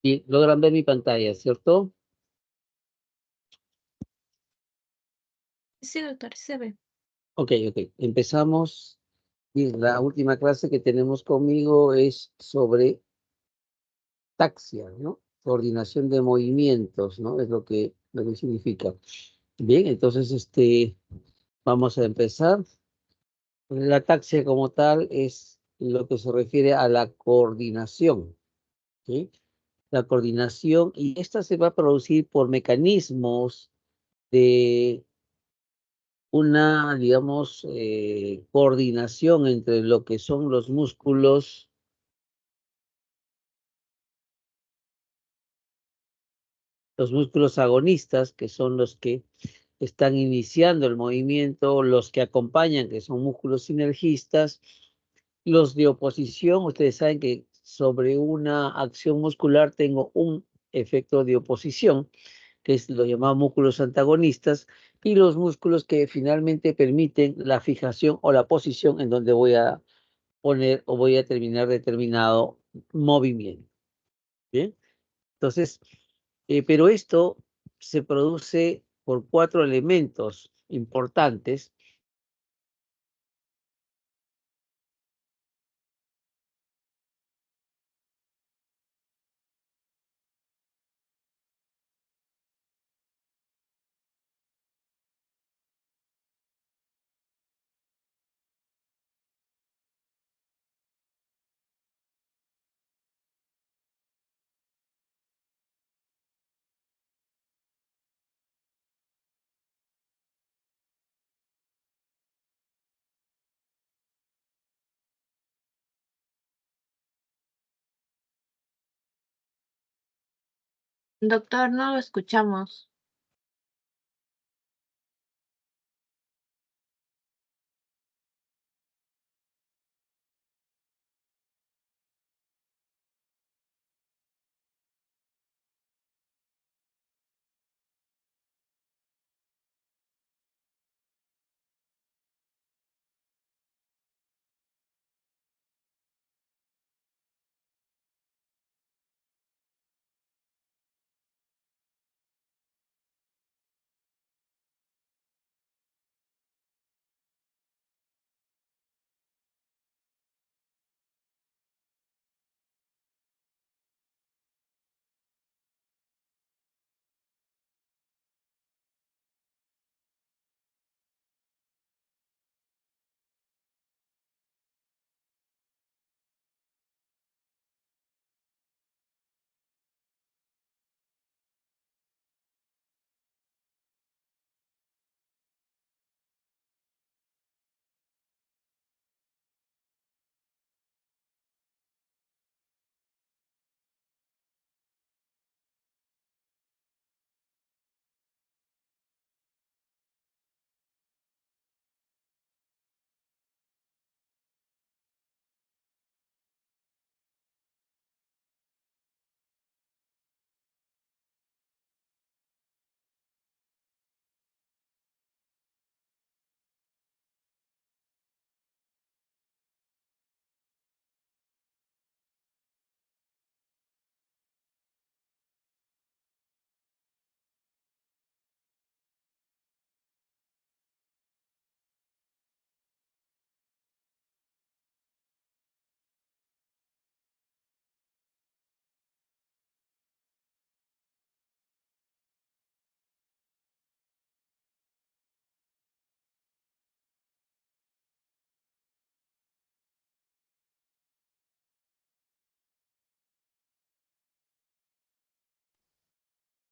Bien, logran ver mi pantalla, ¿cierto? Sí, doctor, se ve. Ok, empezamos. Bien, la última clase que tenemos conmigo es sobre taxia, ¿no? Coordinación de movimientos, ¿no? Es lo que significa. Bien, entonces, vamos a empezar. La taxia como tal es lo que se refiere a la coordinación, ¿sí? La coordinación, y esta se va a producir por mecanismos de una, digamos, coordinación entre lo que son los músculos agonistas, que son los que están iniciando el movimiento, los que acompañan, que son músculos sinergistas, los de oposición. Ustedes saben que sobre una acción muscular tengo un efecto de oposición, que es lo llamado músculos antagonistas, y los músculos que finalmente permiten la fijación o la posición en donde voy a poner o voy a terminar determinado movimiento. Bien, entonces, pero esto se produce por cuatro elementos importantes. Doctor, no lo escuchamos.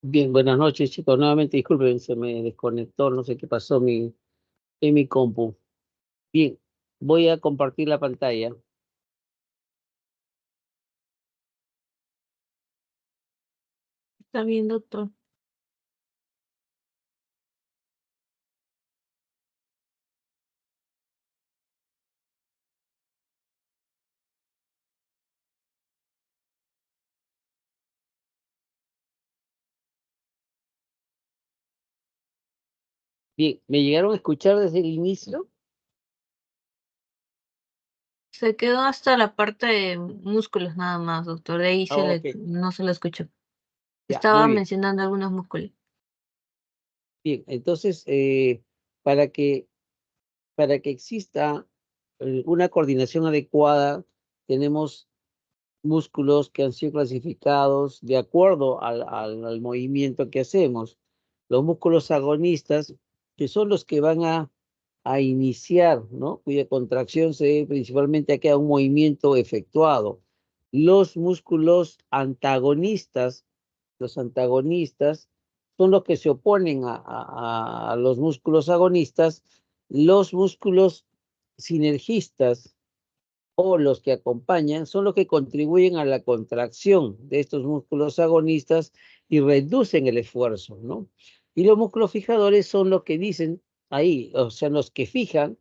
Bien, buenas noches, chicos. Nuevamente, disculpen, se me desconectó, no sé qué pasó en mi compu. Bien, voy a compartir la pantalla. Está bien, doctor. Bien, ¿me llegaron a escuchar desde el inicio? Se quedó hasta la parte de músculos nada más, doctor. De ahí Ok, no se lo escuchó. ya, muy Estaba bien. mencionando algunos músculos. Bien, entonces, para que, para que exista una coordinación adecuada, tenemos músculos que han sido clasificados de acuerdo al movimiento que hacemos. Los músculos agonistas, que son los que van a iniciar, ¿no? Cuya contracción se debe principalmente a que haya un movimiento efectuado. Los músculos antagonistas, los antagonistas son los que se oponen a los músculos agonistas. Los músculos sinergistas o los que acompañan son los que contribuyen a la contracción de estos músculos agonistas y reducen el esfuerzo, ¿no? Y los músculos fijadores son los que dicen ahí, o sea, los que fijan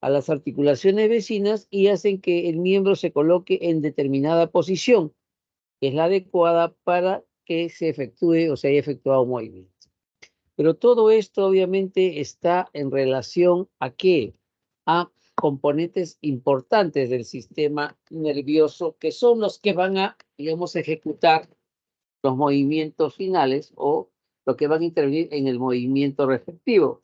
a las articulaciones vecinas y hacen que el miembro se coloque en determinada posición, que es la adecuada para que se efectúe o se haya efectuado un movimiento. Pero todo esto obviamente está en relación a qué? A componentes importantes del sistema nervioso que son los que van a, digamos, ejecutar los movimientos finales o lo que van a intervenir en el movimiento respectivo.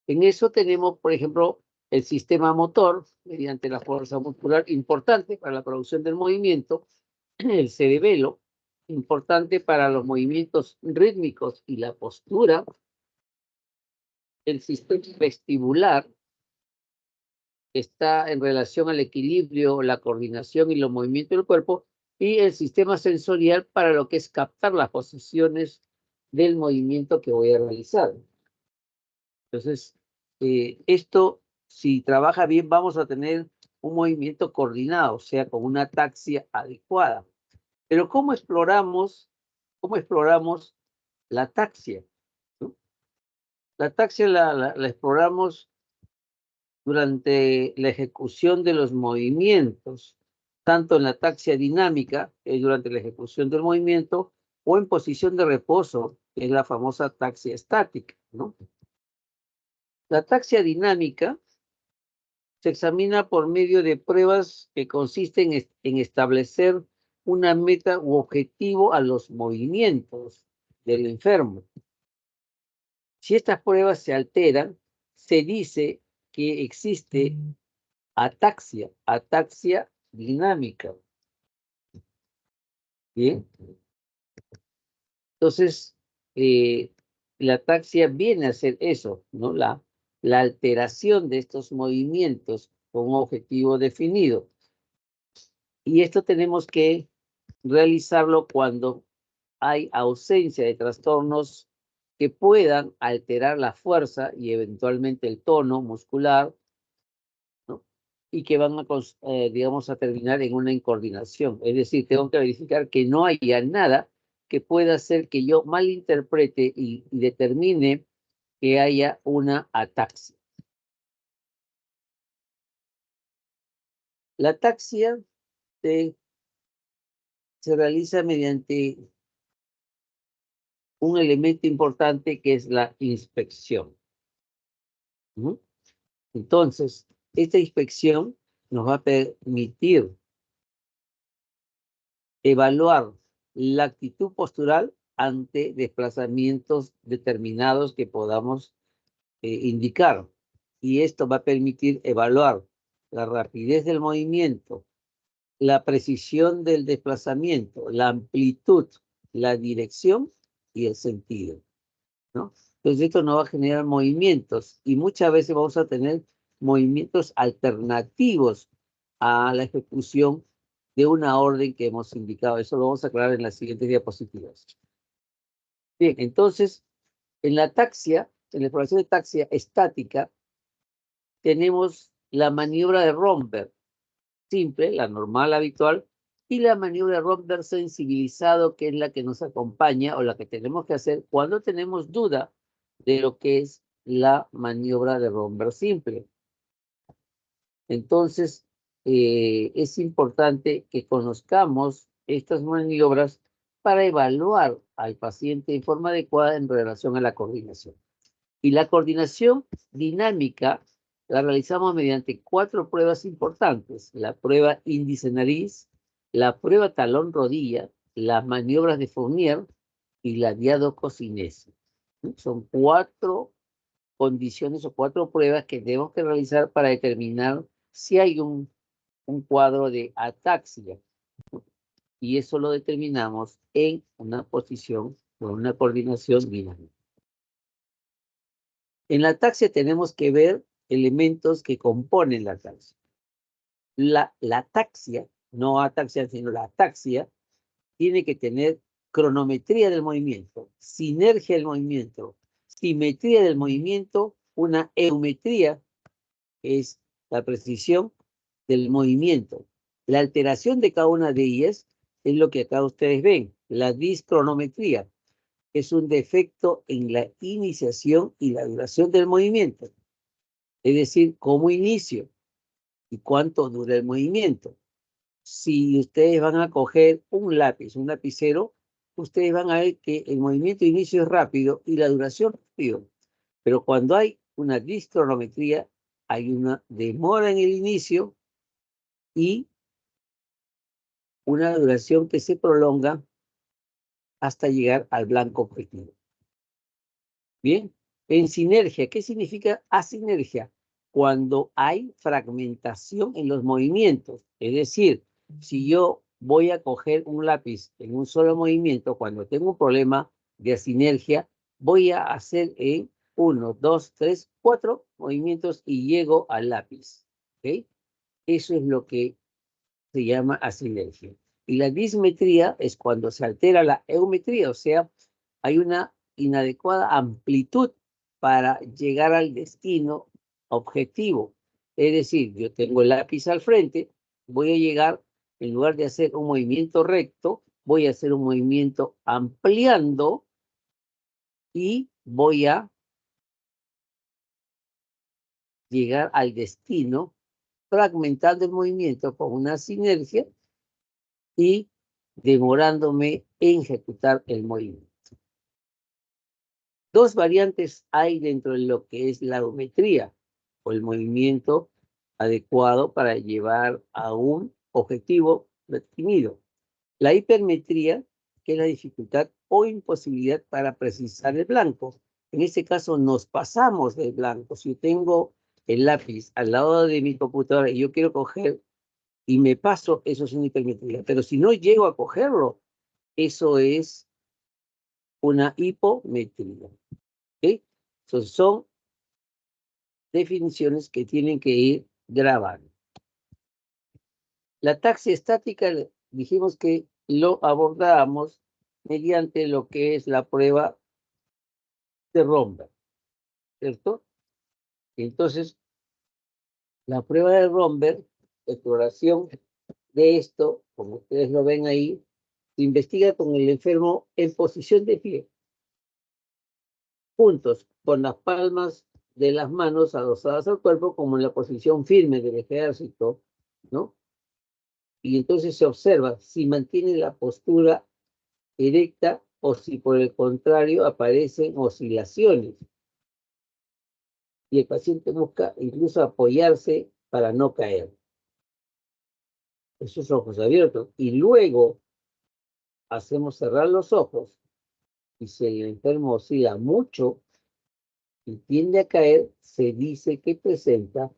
En eso tenemos, por ejemplo, el sistema motor, mediante la fuerza muscular importante para la producción del movimiento, el cerebelo, importante para los movimientos rítmicos y la postura, el sistema vestibular está en relación al equilibrio, la coordinación y los movimientos del cuerpo, y el sistema sensorial para lo que es captar las posiciones del movimiento que voy a realizar. Entonces, esto, si trabaja bien, vamos a tener un movimiento coordinado, o sea, con una ataxia adecuada. Pero cómo exploramos la ataxia? ¿No? La ataxia la exploramos durante la ejecución de los movimientos, tanto en la ataxia dinámica, durante la ejecución del movimiento, o en posición de reposo, que es la famosa ataxia estática, ¿no? La ataxia dinámica se examina por medio de pruebas que consisten en establecer una meta u objetivo a los movimientos del enfermo. Si estas pruebas se alteran, se dice que existe ataxia dinámica. Bien, entonces la ataxia viene a ser eso, ¿no? La alteración de estos movimientos con un objetivo definido. Y esto tenemos que realizarlo cuando hay ausencia de trastornos que puedan alterar la fuerza y eventualmente el tono muscular, ¿no? Y que van a, digamos, a terminar en una incoordinación. Es decir, tengo que verificar que no haya nada que pueda hacer que yo malinterprete y determine que haya una ataxia. La ataxia se realiza mediante un elemento importante que es la inspección. ¿No? Entonces, esta inspección nos va a permitir evaluar la actitud postural ante desplazamientos determinados que podamos indicar. Y esto va a permitir evaluar la rapidez del movimiento, la precisión del desplazamiento, la amplitud, la dirección y el sentido, ¿no? Entonces esto nos va a generar movimientos y muchas veces vamos a tener movimientos alternativos a la ejecución de una orden que hemos indicado. Eso lo vamos a aclarar en las siguientes diapositivas. Bien, entonces, en la ataxia, en la exploración de ataxia estática, tenemos la maniobra de Romberg, simple, la normal, habitual, y la maniobra de Romberg sensibilizado, que es la que nos acompaña o la que tenemos que hacer cuando tenemos duda de lo que es la maniobra de Romberg simple. Entonces, es importante que conozcamos estas maniobras para evaluar al paciente de forma adecuada en relación a la coordinación. Y la coordinación dinámica la realizamos mediante 4 pruebas importantes: la prueba índice-nariz, la prueba talón-rodilla, las maniobras de Fournier y la diadococinesia. Son 4 condiciones o 4 pruebas que tenemos que realizar para determinar si hay un cuadro de ataxia. Y eso lo determinamos en una posición o una coordinación dinámica. En la ataxia tenemos que ver elementos que componen la ataxia. La ataxia, no ataxia, sino la ataxia, tiene que tener cronometría del movimiento, sinergia del movimiento, simetría del movimiento, una eumetría, que es la precisión del movimiento. La alteración de cada una de ellas es lo que acá ustedes ven, la discronometría. Es un defecto en la iniciación y la duración del movimiento. Es decir, cómo inicio y cuánto dura el movimiento. Si ustedes van a coger un lápiz, un lapicero, ustedes van a ver que el movimiento de inicio es rápido y la duración rápido. Pero cuando hay una discronometría, hay una demora en el inicio y una duración que se prolonga hasta llegar al blanco objetivo. Bien, en sinergia, ¿qué significa asinergia? Cuando hay fragmentación en los movimientos. Es decir, si yo voy a coger un lápiz en un solo movimiento, cuando tengo un problema de asinergia, voy a hacer en 1, 2, 3, 4 movimientos y llego al lápiz. ¿Okay? Eso es lo que se llama asinergia. Y la dismetría es cuando se altera la eumetría, o sea, hay una inadecuada amplitud para llegar al destino objetivo. Es decir, yo tengo el lápiz al frente, voy a llegar, en lugar de hacer un movimiento recto, voy a hacer un movimiento ampliando y voy a llegar al destino fragmentando el movimiento con una sinergia y demorándome en ejecutar el movimiento. 2 variantes hay dentro de lo que es la geometría o el movimiento adecuado para llevar a un objetivo definido. La hipermetría, que es la dificultad o imposibilidad para precisar el blanco. En este caso nos pasamos del blanco. Si yo tengo el lápiz al lado de mi computadora y yo quiero coger y me paso, eso es una hipermetría. Pero si no llego a cogerlo, eso es una hipometría. ¿Okay? Son definiciones que tienen que ir grabando. La taxia estática, dijimos que lo abordamos mediante lo que es la prueba de Romberg, ¿cierto? Entonces, la prueba de Romberg, exploración de esto, como ustedes lo ven ahí, se investiga con el enfermo en posición de pie, juntos, con las palmas de las manos adosadas al cuerpo, como en la posición firme del ejército, ¿no? Y entonces se observa si mantiene la postura erecta o si por el contrario aparecen oscilaciones. Y el paciente busca incluso apoyarse para no caer. Esos ojos abiertos. Y luego hacemos cerrar los ojos. Y si el enfermo oscila mucho y tiende a caer, se dice que presenta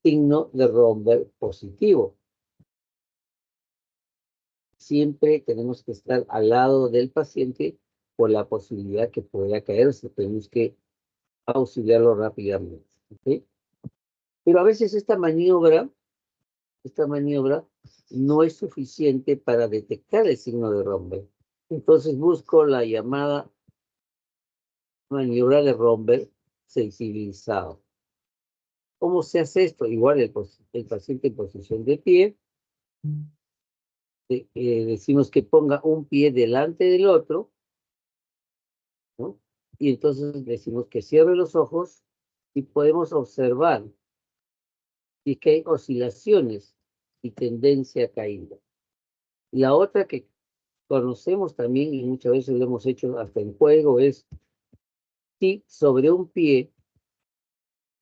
signo de Romberg positivo. Siempre tenemos que estar al lado del paciente por la posibilidad que pueda caerse. Tenemos que auxiliarlo rápidamente. ¿Okay? Pero a veces esta maniobra no es suficiente para detectar el signo de Romberg. Entonces busco la llamada maniobra de Romberg sensibilizado. ¿Cómo se hace esto? Igual el paciente en posición de pie. Decimos que ponga un pie delante del otro, ¿no? Y entonces decimos que cierre los ojos y podemos observar si que hay oscilaciones y tendencia a caída. La otra que conocemos también y muchas veces lo hemos hecho hasta en juego es si sobre un pie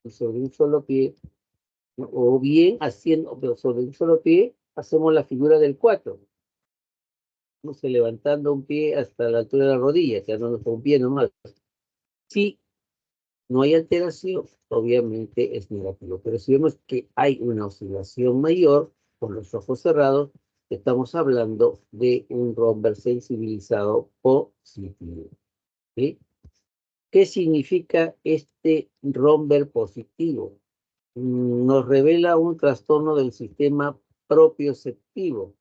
sobre un solo pie, ¿no? O bien haciendo, pero sobre un solo pie, hacemos la figura del 4, ¿no? Se levantando un pie hasta la altura de la rodilla, quedándonos con un pie nomás. Si no hay alteración, obviamente es negativo. Pero si vemos que hay una oscilación mayor con los ojos cerrados, estamos hablando de un romper sensibilizado positivo. ¿Sí? ¿Qué significa este romper positivo? Nos revela un trastorno del sistema propioceptivo,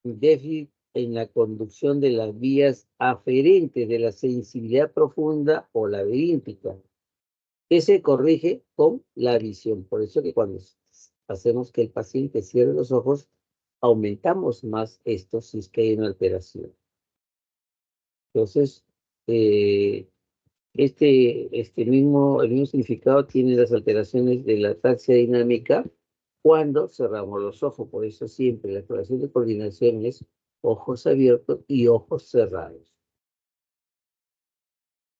déficit en la conducción de las vías aferentes de la sensibilidad profunda o laberíntica, que se corrige con la visión. Por eso que cuando hacemos que el paciente cierre los ojos, aumentamos más esto si es que hay una alteración. Entonces, eh, el mismo significado tiene las alteraciones de la ataxia dinámica cuando cerramos los ojos. Por eso siempre la exploración de coordinación es ojos abiertos y ojos cerrados.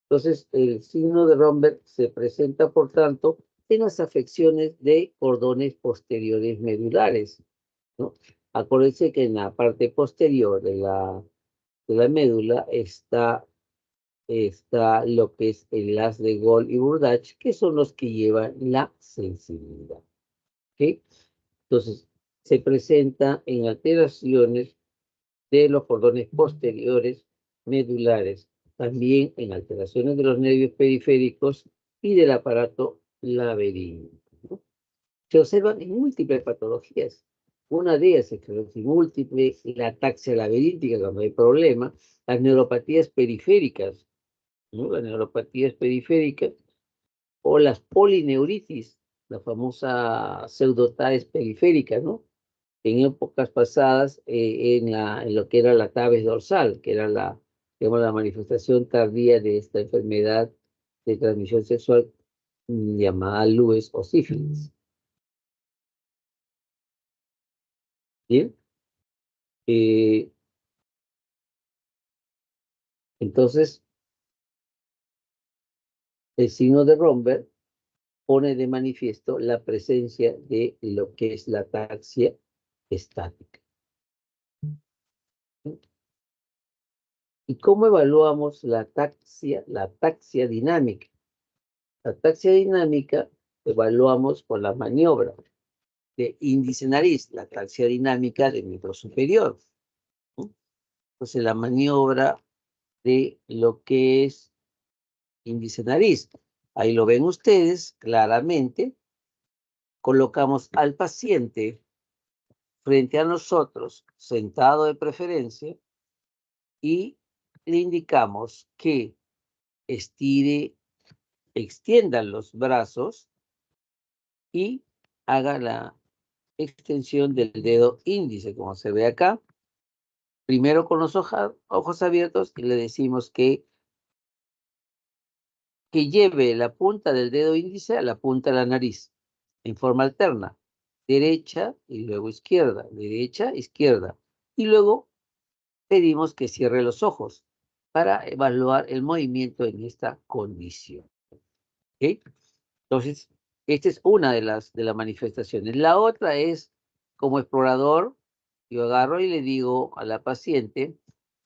Entonces, el signo de Romberg se presenta, por tanto, en las afecciones de cordones posteriores medulares, ¿no? Acuérdense que en la parte posterior de la médula está lo que es el haz de Gol y Burdach, que son los que llevan la sensibilidad. ¿Ok? Entonces, se presenta en alteraciones de los cordones posteriores medulares, también en alteraciones de los nervios periféricos y del aparato laberíntico, ¿no? Se observan en múltiples patologías. Una de ellas, esclerosis múltiple, la ataxia laberíntica cuando hay problema, las neuropatías periféricas, ¿no? Las neuropatías periféricas o las polineuritis, la famosa pseudotaes periférica, ¿no? En épocas pasadas, en lo que era la tabes dorsal, que era digamos, la manifestación tardía de esta enfermedad de transmisión sexual llamada Lewis o sífilis. ¿Bien? Eh, entonces, el signo de Romberg pone de manifiesto la presencia de lo que es la ataxia estática. ¿Y cómo evaluamos la ataxia dinámica? La ataxia dinámica evaluamos con la maniobra de índice nariz, la ataxia dinámica del miembro superior, ¿no? Entonces, la maniobra de lo que es índice nariz. Ahí lo ven ustedes claramente. Colocamos al paciente frente a nosotros, sentado de preferencia, y le indicamos que extienda los brazos y haga la extensión del dedo índice, como se ve acá. Primero con los ojos abiertos y le decimos que lleve la punta del dedo índice a la punta de la nariz, en forma alterna, derecha y luego izquierda, derecha, izquierda. Y luego pedimos que cierre los ojos para evaluar el movimiento en esta condición. ¿Okay? Entonces, esta es una de las manifestaciones. La otra es, como explorador, yo agarro y le digo a la paciente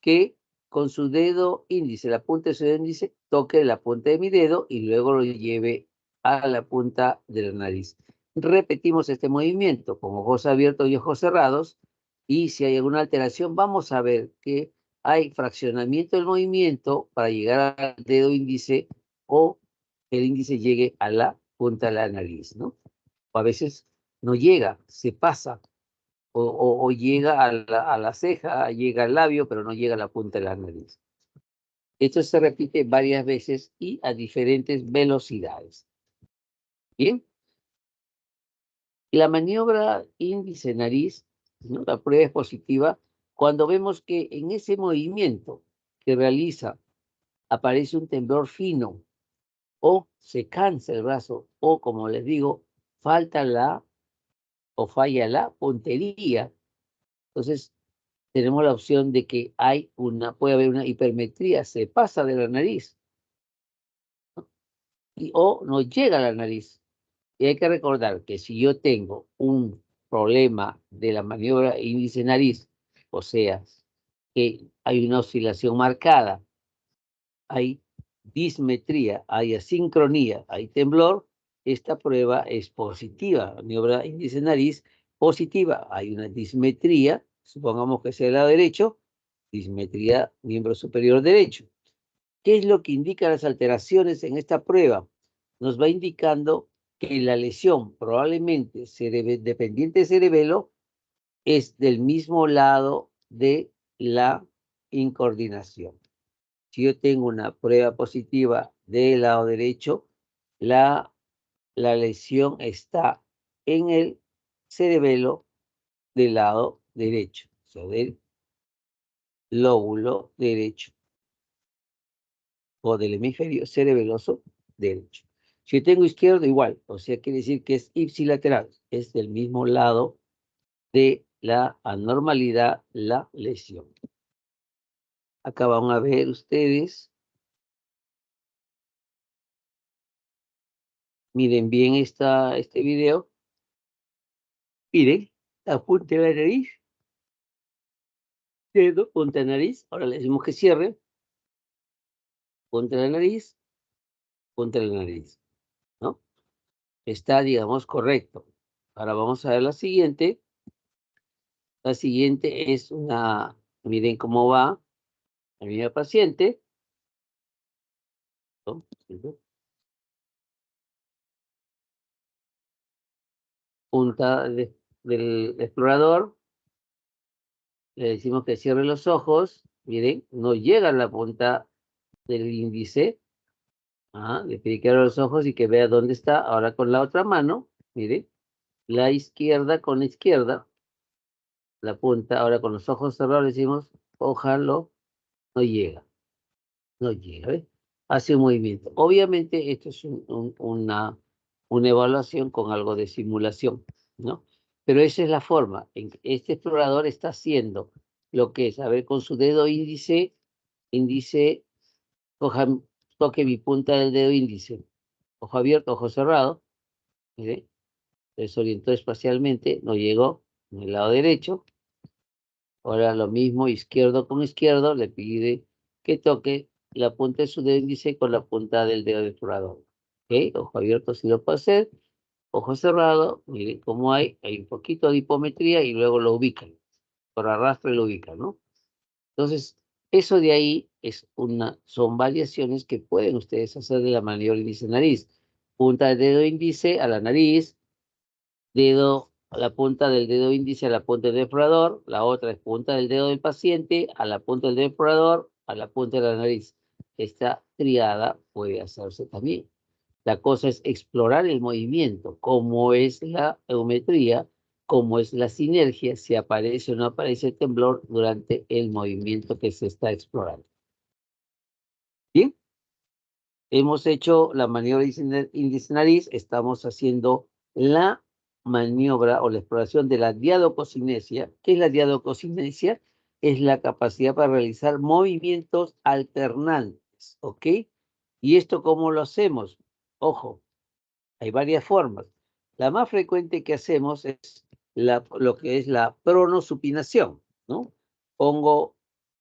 que con su dedo índice, la punta de su dedo índice, toque la punta de mi dedo y luego lo lleve a la punta de la nariz. Repetimos este movimiento con ojos abiertos y ojos cerrados, y si hay alguna alteración, vamos a ver que hay fraccionamiento del movimiento para llegar al dedo índice o el índice llegue a la punta de la nariz, ¿no? O a veces no llega, se pasa, o llega a la ceja, llega al labio, pero no llega a la punta de la nariz. Esto se repite varias veces y a diferentes velocidades. Bien. La maniobra índice-nariz, ¿no? La prueba es positiva cuando vemos que en ese movimiento que realiza aparece un temblor fino, o se cansa el brazo, o como les digo, falla la puntería. Entonces, tenemos la opción de que puede haber una hipermetría, se pasa de la nariz, ¿no? o no llega a la nariz. Y hay que recordar que si yo tengo un problema de la maniobra índice-nariz, o sea, que hay una oscilación marcada, hay dismetría, hay asincronía, hay temblor, esta prueba es positiva. Maniobra índice-nariz positiva. Hay una dismetría, supongamos que sea el lado derecho, dismetría miembro superior derecho. ¿Qué es lo que indica las alteraciones en esta prueba? Nos va indicando que la lesión, probablemente dependiente de cerebelo, es del mismo lado de la incoordinación. Si yo tengo una prueba positiva del lado derecho, la lesión está en el cerebelo del lado derecho, o sea, del lóbulo derecho o del hemisferio cerebeloso derecho. Si yo tengo izquierdo, igual, o sea, quiere decir que es ipsilateral, es del mismo lado de la anormalidad, la lesión. Acá van a ver ustedes, miren bien este video, miren, apunte la nariz, dedo, punta de nariz, ahora le decimos que cierre, punta de la nariz, punta de la nariz, ¿no? Está, digamos, correcto. Ahora vamos a ver la siguiente. La siguiente es una, miren cómo va la misma paciente, ¿no? Punta del explorador, le decimos que cierre los ojos, miren, no llega a la punta del índice, le pide que abra los ojos y que vea dónde está. Ahora con la otra mano, miren, la izquierda con la izquierda, la punta, ahora con los ojos cerrados le decimos, ojalá no llega, no llega, ¿ves? Hace un movimiento. Obviamente esto es una evaluación con algo de simulación, ¿no? Pero esa es la forma. Este explorador está haciendo lo que es, a ver, con su dedo índice, toque mi punta del dedo índice, ojo abierto, ojo cerrado, mire, se desorientó espacialmente, no llegó en el lado derecho. Ahora lo mismo, izquierdo con izquierdo, le pide que toque la punta de su dedo índice con la punta del dedo del explorador. ¿Ok? Ojo abierto si lo puede hacer. Ojo cerrado, mire cómo hay un poquito de hipometría y luego lo ubican. Por arrastre lo ubican, ¿no? Entonces, eso de ahí son variaciones que pueden ustedes hacer de la maniobra índice-nariz. Punta del dedo índice a la nariz, dedo a la punta del dedo índice a la punta del explorador, la otra es punta del dedo del paciente a la punta del dedo explorador, a la punta de la nariz. Esta triada puede hacerse también. La cosa es explorar el movimiento, cómo es la geometría, cómo es la sinergia, si aparece o no aparece el temblor durante el movimiento que se está explorando. Bien, hemos hecho la maniobra índice-nariz, estamos haciendo la maniobra o la exploración de la diadococinesia. ¿Qué es la diadococinesia? Es la capacidad para realizar movimientos alternantes, ¿ok? ¿Y esto cómo lo hacemos? Ojo, hay varias formas. La más frecuente que hacemos es lo que es la pronosupinación, ¿no? Pongo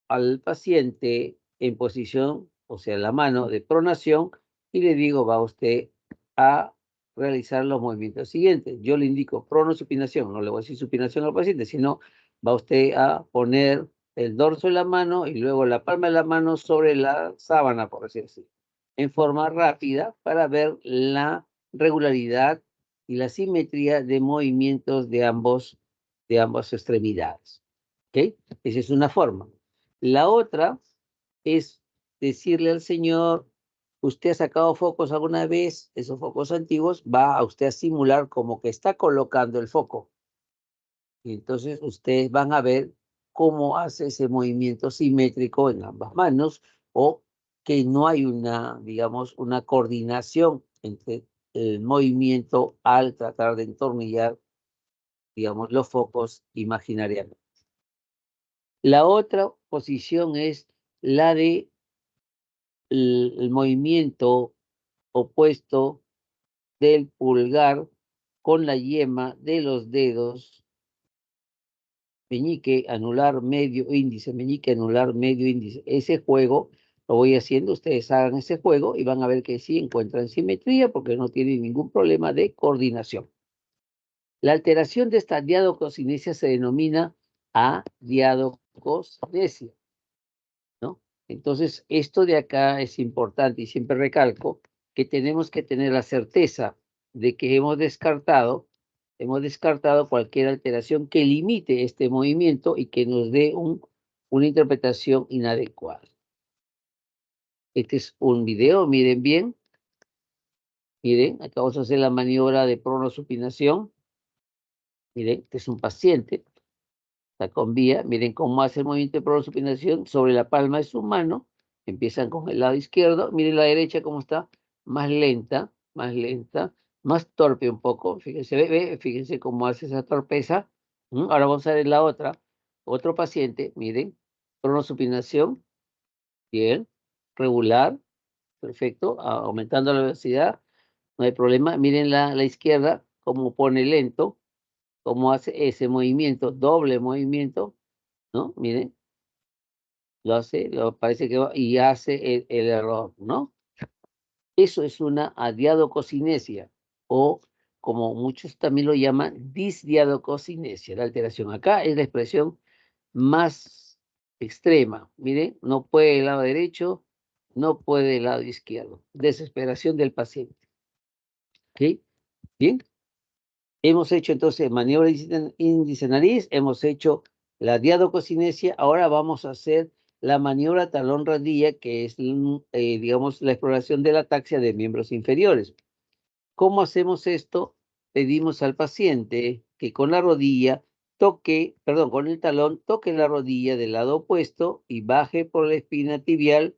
al paciente en posición, o sea, la mano de pronación, y le digo, va usted a realizar los movimientos siguientes. Yo le indico pronosupinación, no le voy a decir supinación al paciente, sino va usted a poner el dorso de la mano y luego la palma de la mano sobre la sábana, por decir así, en forma rápida para ver la regularidad y la simetría de movimientos de ambas extremidades. ¿Ok? Esa es una forma. La otra es decirle al señor, usted ha sacado focos alguna vez, esos focos antiguos, va a usted a simular como que está colocando el foco. Y entonces ustedes van a ver cómo hace ese movimiento simétrico en ambas manos o que no hay digamos, una coordinación entre el movimiento al tratar de entornillar, digamos, los focos imaginariamente. La otra posición es la de el movimiento opuesto del pulgar con la yema de los dedos, meñique, anular, medio, índice, meñique, anular, medio, índice. Ese juego lo voy haciendo, ustedes hagan ese juego y van a ver que sí encuentran simetría porque no tienen ningún problema de coordinación. La alteración de esta diadococinesia se denomina adiadococinesia, ¿no? Entonces, esto de acá es importante y siempre recalco que tenemos que tener la certeza de que hemos descartado cualquier alteración que limite este movimiento y que nos dé una interpretación inadecuada. Este es un video, miren bien. Miren, acá vamos a hacer la maniobra de pronosupinación. Miren, este es un paciente. Está con vía. Miren cómo hace el movimiento de pronosupinación sobre la palma de su mano. Empiezan con el lado izquierdo. Miren la derecha cómo está. Más lenta, más torpe un poco. Fíjense, fíjense cómo hace esa torpeza. Ahora vamos a ver la otra. Otro paciente, miren. Pronosupinación. Bien. Regular. Perfecto. Aumentando la velocidad. No hay problema. Miren la izquierda, cómo pone lento, cómo hace ese movimiento, doble movimiento, ¿no? Miren, lo hace, parece que va y hace el error, ¿no? Eso es una adiadococinesia, o como muchos también lo llaman, disdiadococinesia. La alteración acá es la expresión más extrema. Miren, no puede el lado derecho, no puede el lado izquierdo. Desesperación del paciente. ¿Ok? Bien. Hemos hecho entonces maniobra índice nariz, hemos hecho la diadococinesia, ahora vamos a hacer la maniobra talón rodilla, que es, digamos, la exploración de la ataxia de miembros inferiores. ¿Cómo hacemos esto? Pedimos al paciente que con la rodilla con el talón toque la rodilla del lado opuesto y baje por la espina tibial.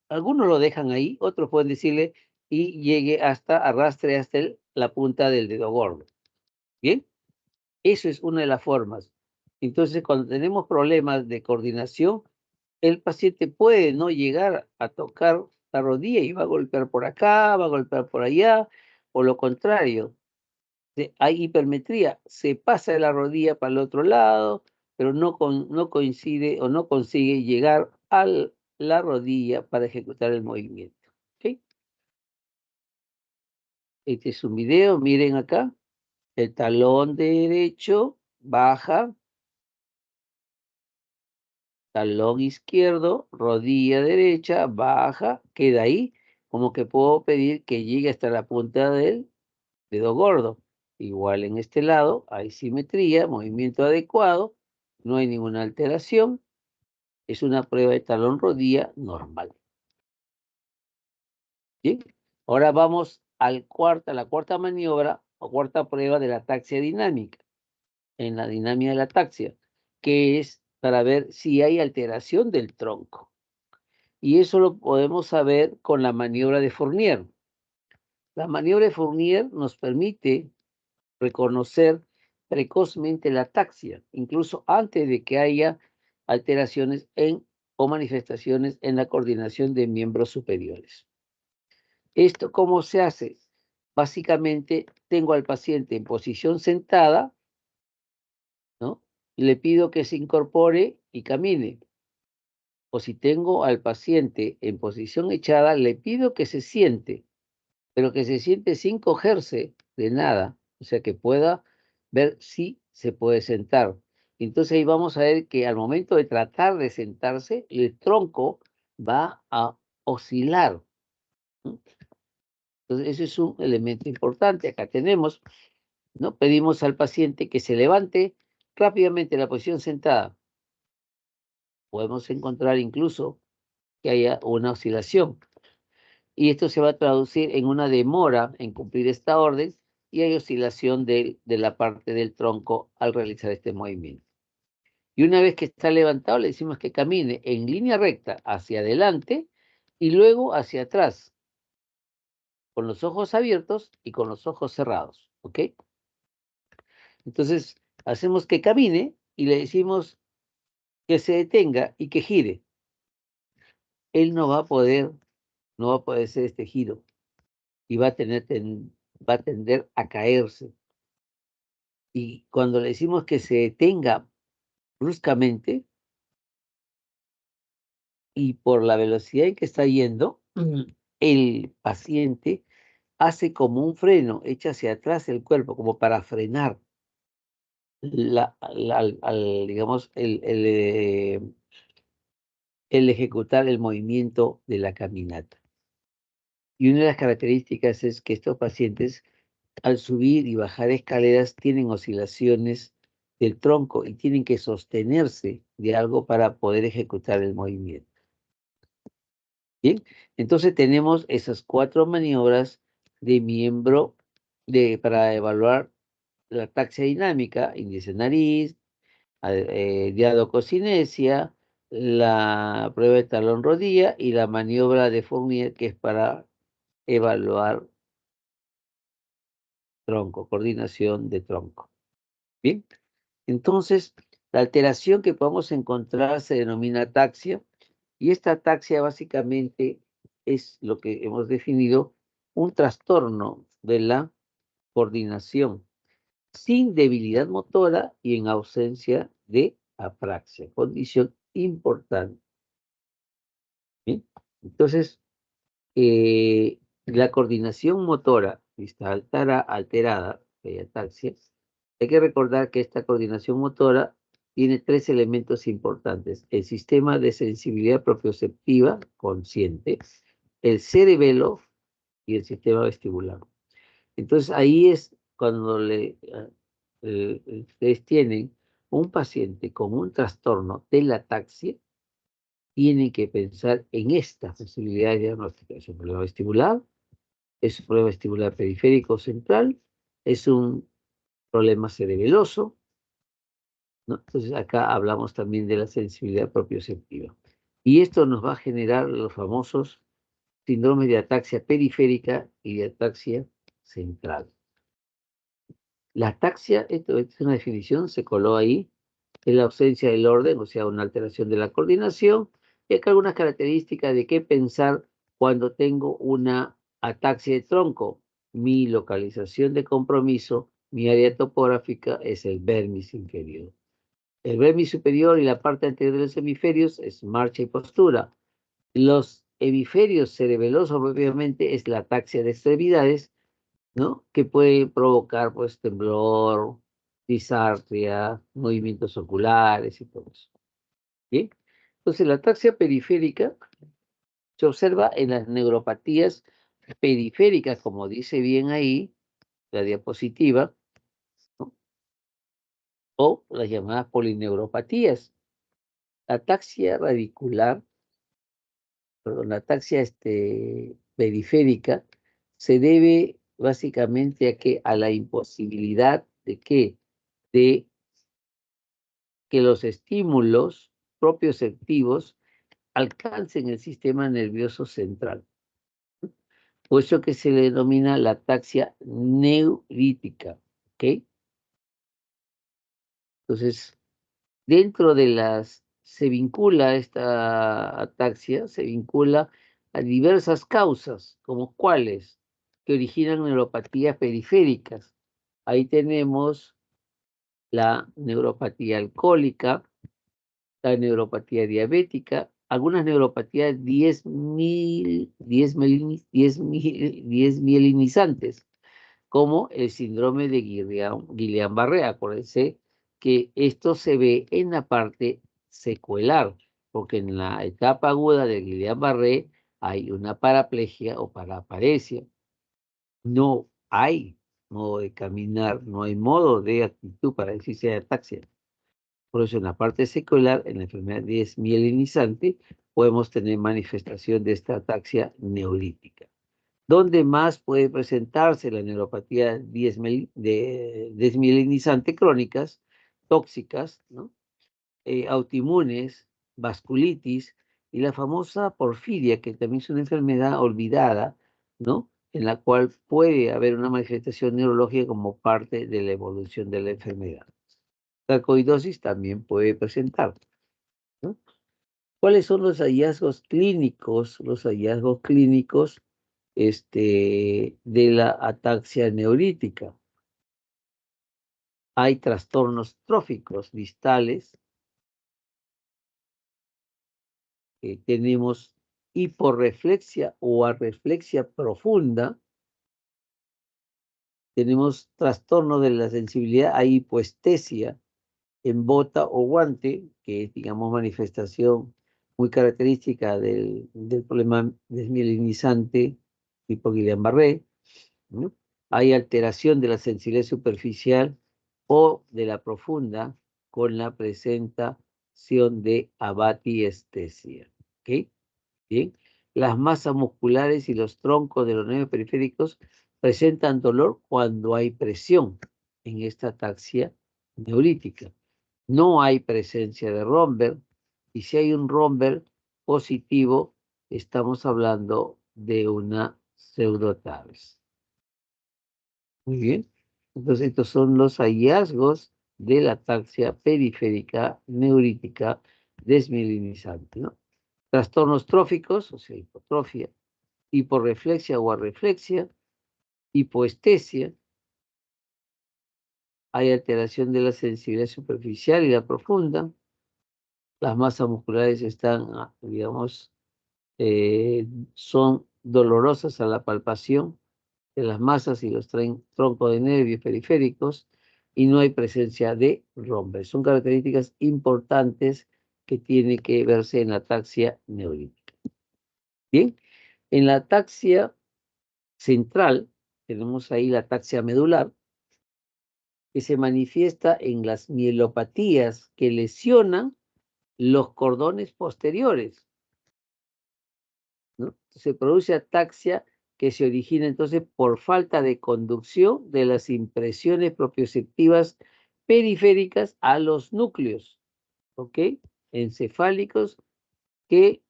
Algunos lo dejan ahí, otros pueden decirle y llegue arrastre hasta la punta del dedo gordo. Bien, eso es una de las formas. Entonces, cuando tenemos problemas de coordinación, el paciente puede no llegar a tocar la rodilla y va a golpear por acá, va a golpear por allá, o lo contrario. Hay hipermetría, se pasa de la rodilla para el otro lado, pero no coincide o no consigue llegar a la rodilla para ejecutar el movimiento. ¿Ok? Este es un video, miren acá, el talón derecho baja, talón izquierdo, rodilla derecha, baja, queda ahí, como que puedo pedir que llegue hasta la punta del dedo gordo. Igual en este lado hay simetría, movimiento adecuado, no hay ninguna alteración, es una prueba de talón rodilla normal. Bien, ahora vamos a la cuarta maniobra o cuarta prueba de la ataxia dinámica, en la dinámica de la ataxia, que es para ver si hay alteración del tronco. Y eso lo podemos saber con la maniobra de Fournier. La maniobra de Fournier nos permite reconocer precozmente la ataxia, incluso antes de que haya alteraciones o manifestaciones en la coordinación de miembros superiores. ¿Esto cómo se hace? Básicamente tengo al paciente en posición sentada, ¿no? Y le pido que se incorpore y camine. O si tengo al paciente en posición echada, le pido que se siente, pero que se siente sin cogerse de nada, o sea que pueda ver si se puede sentar. Entonces ahí vamos a ver que al momento de tratar de sentarse, el tronco va a oscilar, ¿no? Entonces ese es un elemento importante. Acá tenemos, ¿no? Pedimos al paciente que se levante rápidamente de la posición sentada. Podemos encontrar incluso que haya una oscilación. Y esto se va a traducir en una demora en cumplir esta orden y hay oscilación de la parte del tronco al realizar este movimiento. Y una vez que está levantado, le decimos que camine en línea recta hacia adelante y luego hacia atrás, con los ojos abiertos y con los ojos cerrados. ¿Ok? Entonces, hacemos que camine y le decimos que se detenga y que gire. Él no va a poder hacer este giro. y va a tender a caerse. Y cuando le decimos que se detenga bruscamente y por la velocidad en que está yendo, el paciente hace como un freno, echa hacia atrás el cuerpo, como para frenar digamos, el ejecutar el movimiento de la caminata. Y una de las características es que estos pacientes, al subir y bajar escaleras, tienen oscilaciones del tronco y tienen que sostenerse de algo para poder ejecutar el movimiento. Bien, entonces tenemos esas 4 maniobras de miembro para evaluar la taxia dinámica: índice nariz, diadococinesia, la prueba de talón rodilla y la maniobra de Fournier, que es para evaluar tronco, coordinación de tronco. Bien, entonces la alteración que podemos encontrar se denomina ataxia, y esta ataxia básicamente es lo que hemos definido: un trastorno de la coordinación sin debilidad motora y en ausencia de apraxia, condición importante. ¿Bien? Entonces, la coordinación motora, si está alterada, hay ataxia, hay que recordar que esta coordinación motora tiene 3 elementos importantes: el sistema de sensibilidad propioceptiva consciente, el cerebelo y el sistema vestibular. Entonces ahí es cuando ustedes tienen un paciente con un trastorno de la ataxia, tienen que pensar en esta posibilidad de diagnóstica. Es un problema vestibular, es un problema vestibular periférico central, es un problema cerebeloso, ¿no? Entonces acá hablamos también de la sensibilidad propioceptiva. Y esto nos va a generar los famosos síndromes de ataxia periférica y de ataxia central. La ataxia, esto es una definición, se coló ahí, es la ausencia del orden, o sea, una alteración de la coordinación. Y acá algunas características de qué pensar cuando tengo una ataxia de tronco. Mi localización de compromiso, mi área topográfica es el vermis inferior. El vermis superior y la parte anterior de los hemisferios es marcha y postura. Los hemisferios cerebelosos propiamente es la ataxia de extremidades, ¿no? Que puede provocar, pues, temblor, disartria, movimientos oculares y todo eso. ¿Bien? Entonces, la ataxia periférica se observa en las neuropatías periféricas, como dice bien ahí la diapositiva, ¿no? O las llamadas polineuropatías. La ataxia radicular, perdón, la ataxia periférica se debe básicamente a la imposibilidad de que los estímulos propioceptivos alcancen el sistema nervioso central. Por eso que se le denomina la ataxia neurítica. ¿Ok? Entonces, dentro de se vincula esta ataxia, se vincula a diversas causas, como cuáles, que originan neuropatías periféricas. Ahí tenemos la neuropatía alcohólica, la neuropatía diabética, algunas neuropatías 10 mielinizantes, como el síndrome de Guillain-Barré. Acuérdense que esto se ve en la parte secuelar, porque en la etapa aguda de Guillain-Barré hay una paraplegia o paraparesia. No hay modo de caminar, no hay modo de actitud para decirse ataxia. Por eso en la parte secular, en la enfermedad desmielinizante, podemos tener manifestación de esta ataxia neolítica. ¿Dónde más puede presentarse la neuropatía desmielinizante? Crónicas, tóxicas, ¿no? Autoinmunes, vasculitis y la famosa porfiria, que también es una enfermedad olvidada, ¿no? En la cual puede haber una manifestación neurológica como parte de la evolución de la enfermedad. Sarcoidosis también puede presentar, ¿no? ¿Cuáles son los hallazgos clínicos? Los hallazgos clínicos de la ataxia neolítica. Hay trastornos tróficos distales. Tenemos hiporreflexia o arreflexia profunda. Tenemos trastorno de la sensibilidad a hipoestesia en bota o guante, que es, digamos, manifestación muy característica del problema desmielinizante tipo Guillain-Barré, ¿no? Hay alteración de la sensibilidad superficial o de la profunda con la presentación de abatiestesia. ¿Ok? Bien. Las masas musculares y los troncos de los nervios periféricos presentan dolor cuando hay presión en esta ataxia neolítica. No hay presencia de Romberg, y si hay un Romberg positivo, estamos hablando de una pseudotabes. Muy bien. Entonces, estos son los hallazgos de la ataxia periférica neolítica desmielinizante, ¿no? Trastornos tróficos, o sea, hipotrofia, hiporreflexia o arreflexia, hipoestesia, hay alteración de la sensibilidad superficial y la profunda, las masas musculares están, digamos, son dolorosas a la palpación de las masas y los troncos de nervios periféricos, y no hay presencia de Romberg. Son características importantes que tiene que verse en la ataxia neolítica. Bien, en la ataxia central tenemos ahí la ataxia medular, que se manifiesta en las mielopatías que lesionan los cordones posteriores, ¿no? Se produce ataxia que se origina entonces por falta de conducción de las impresiones propioceptivas periféricas a los núcleos, ¿ok? Encefálicos que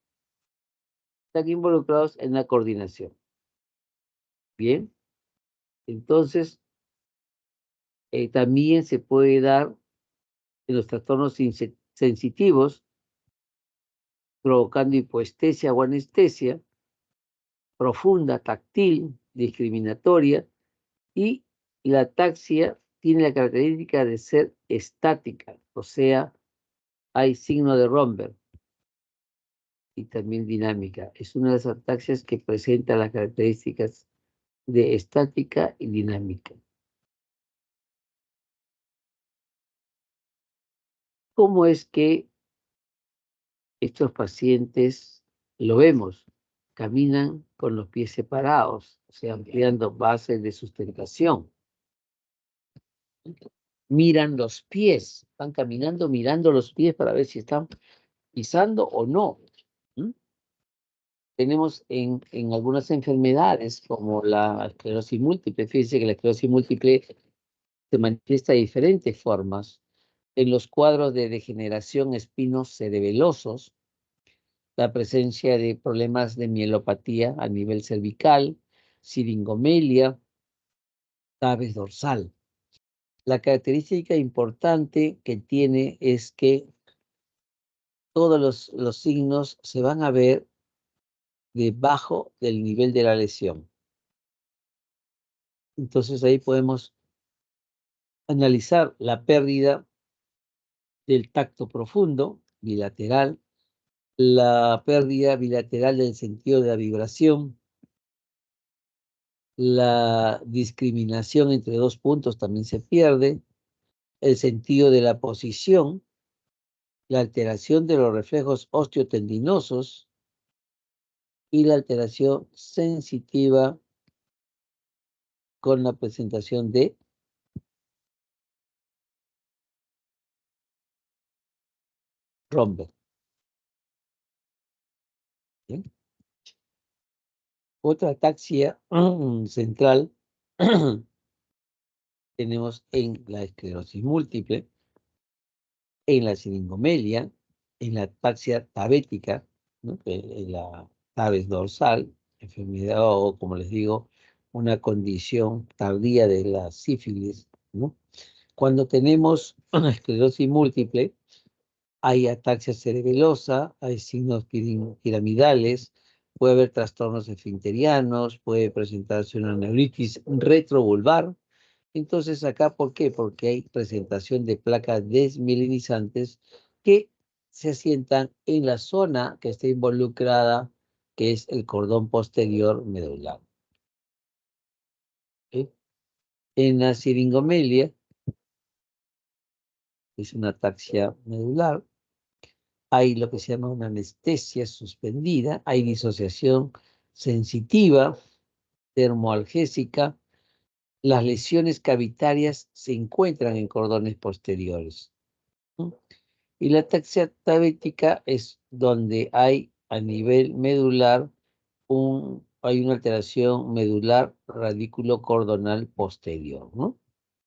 están involucrados en la coordinación. Bien, entonces también se puede dar en los trastornos sensitivos, provocando hipoestesia o anestesia profunda, táctil, discriminatoria, y la ataxia tiene la característica de ser estática, o sea, hay signo de Romberg y también dinámica. Es una de las ataxias que presenta las características de estática y dinámica. ¿Cómo es que estos pacientes lo vemos? Caminan con los pies separados, o sea, ampliando bases de sustentación. Miran los pies, van caminando mirando los pies para ver si están pisando o no. ¿Mm? Tenemos en algunas enfermedades como la esclerosis múltiple, fíjense que la esclerosis múltiple se manifiesta de diferentes formas. En los cuadros de degeneración espinocerebelosos, la presencia de problemas de mielopatía a nivel cervical, siringomelia, tabes dorsal. La característica importante que tiene es que todos los signos se van a ver debajo del nivel de la lesión. Entonces ahí podemos analizar la pérdida del tacto profundo, bilateral, la pérdida bilateral del sentido de la vibración, la discriminación entre dos puntos también se pierde, el sentido de la posición, la alteración de los reflejos osteotendinosos y la alteración sensitiva con la presentación de Romberg. ¿Bien? Otra ataxia central tenemos en la esclerosis múltiple, en la siringomelia, en la ataxia tabética, ¿no? En la tabes dorsal, enfermedad o, como les digo, una condición tardía de la sífilis, ¿no? Cuando tenemos una esclerosis múltiple, hay ataxia cerebelosa, hay signos piramidales, Puede haber trastornos esfinterianos, puede presentarse una neuritis retrovulvar. Entonces acá, ¿por qué? Porque hay presentación de placas desmielinizantes que se asientan en la zona que está involucrada, que es el cordón posterior medular. ¿Ok? En la siringomelia, es una ataxia medular, hay lo que se llama una anestesia suspendida, hay disociación sensitiva, termoalgésica. Las lesiones cavitarias se encuentran en cordones posteriores, ¿no? Y la ataxia tabética es donde hay a nivel medular hay una alteración medular radículo cordonal posterior, ¿no?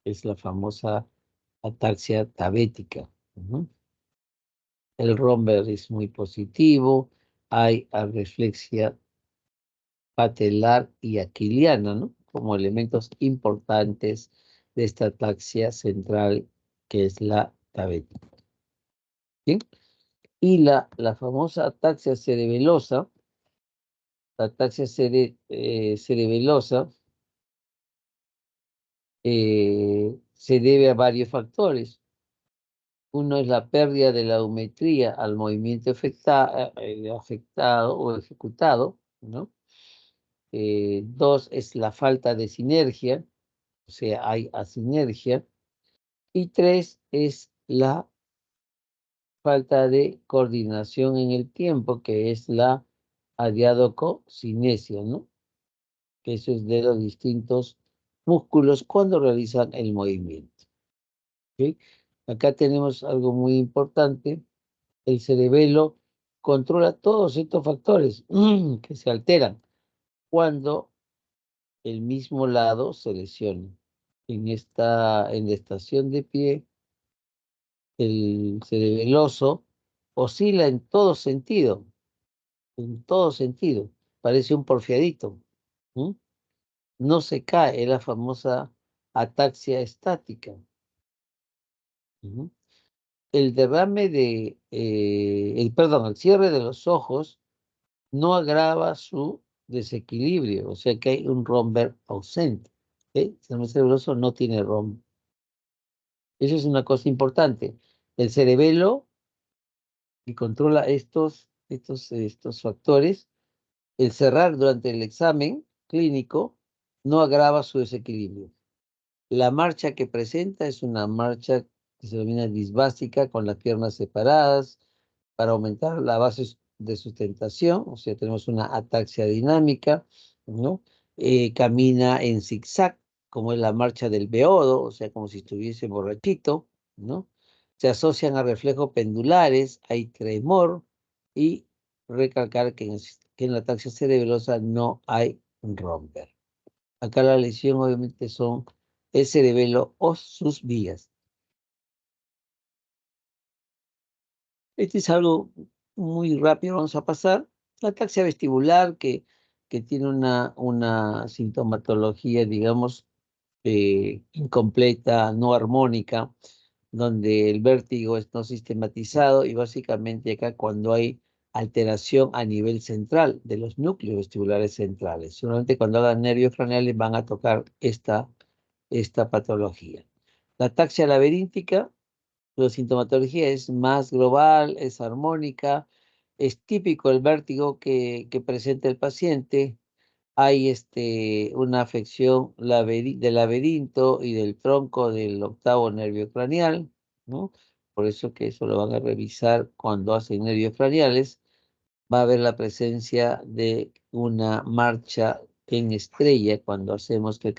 Es la famosa ataxia tabética. El Romberg es muy positivo, hay arreflexia patelar y aquiliana, ¿no? Como elementos importantes de esta ataxia central que es la tabética. ¿Bien? Y la famosa ataxia cerebelosa, la ataxia cerebelosa se debe a varios factores. Uno es la pérdida de la eumetría al movimiento afectado o ejecutado, ¿no? Dos es la falta de sinergia, o sea, hay asinergia. Y tres es la falta de coordinación en el tiempo, que es la adiadococinesia, ¿no? Que eso es de los distintos músculos cuando realizan el movimiento. ¿Ok? Acá tenemos algo muy importante. El cerebelo controla todos estos factores que se alteran cuando el mismo lado se lesiona. En la estación de pie, el cerebeloso oscila en todo sentido, parece un porfiadito. ¿M? No se cae, es la famosa ataxia estática. Ujú. El derrame el cierre de los ojos no agrava su desequilibrio, o sea que hay un romber ausente. ¿Ok? El sistema cerebroso no tiene rombo. Eso es una cosa importante. El cerebelo que controla estos factores, el cerrar durante el examen clínico no agrava su desequilibrio. La marcha que presenta es una marcha que se denomina disbásica, con las piernas separadas, para aumentar la base de sustentación, o sea, tenemos una ataxia dinámica, ¿no? Camina en zigzag, como es la marcha del beodo, o sea, como si estuviese borrachito, ¿no? Se asocian a reflejos pendulares, hay tremor, y recalcar que en la ataxia cerebelosa no hay romper. Acá la lesión obviamente son el cerebelo o sus vías. Este es algo muy rápido, vamos a pasar. La ataxia vestibular que tiene una sintomatología, digamos, incompleta, no armónica, donde el vértigo es no sistematizado y básicamente acá cuando hay alteración a nivel central de los núcleos vestibulares centrales. Solamente cuando hagan nervios craneales van a tocar esta patología. La ataxia laberíntica, la sintomatología es más global, es armónica, es típico el vértigo que presenta el paciente. Hay una afección del laberinto y del tronco del octavo nervio craneal, ¿no? Por eso que eso lo van a revisar cuando hacen nervios craneales. Va a haber la presencia de una marcha en estrella cuando hacemos que el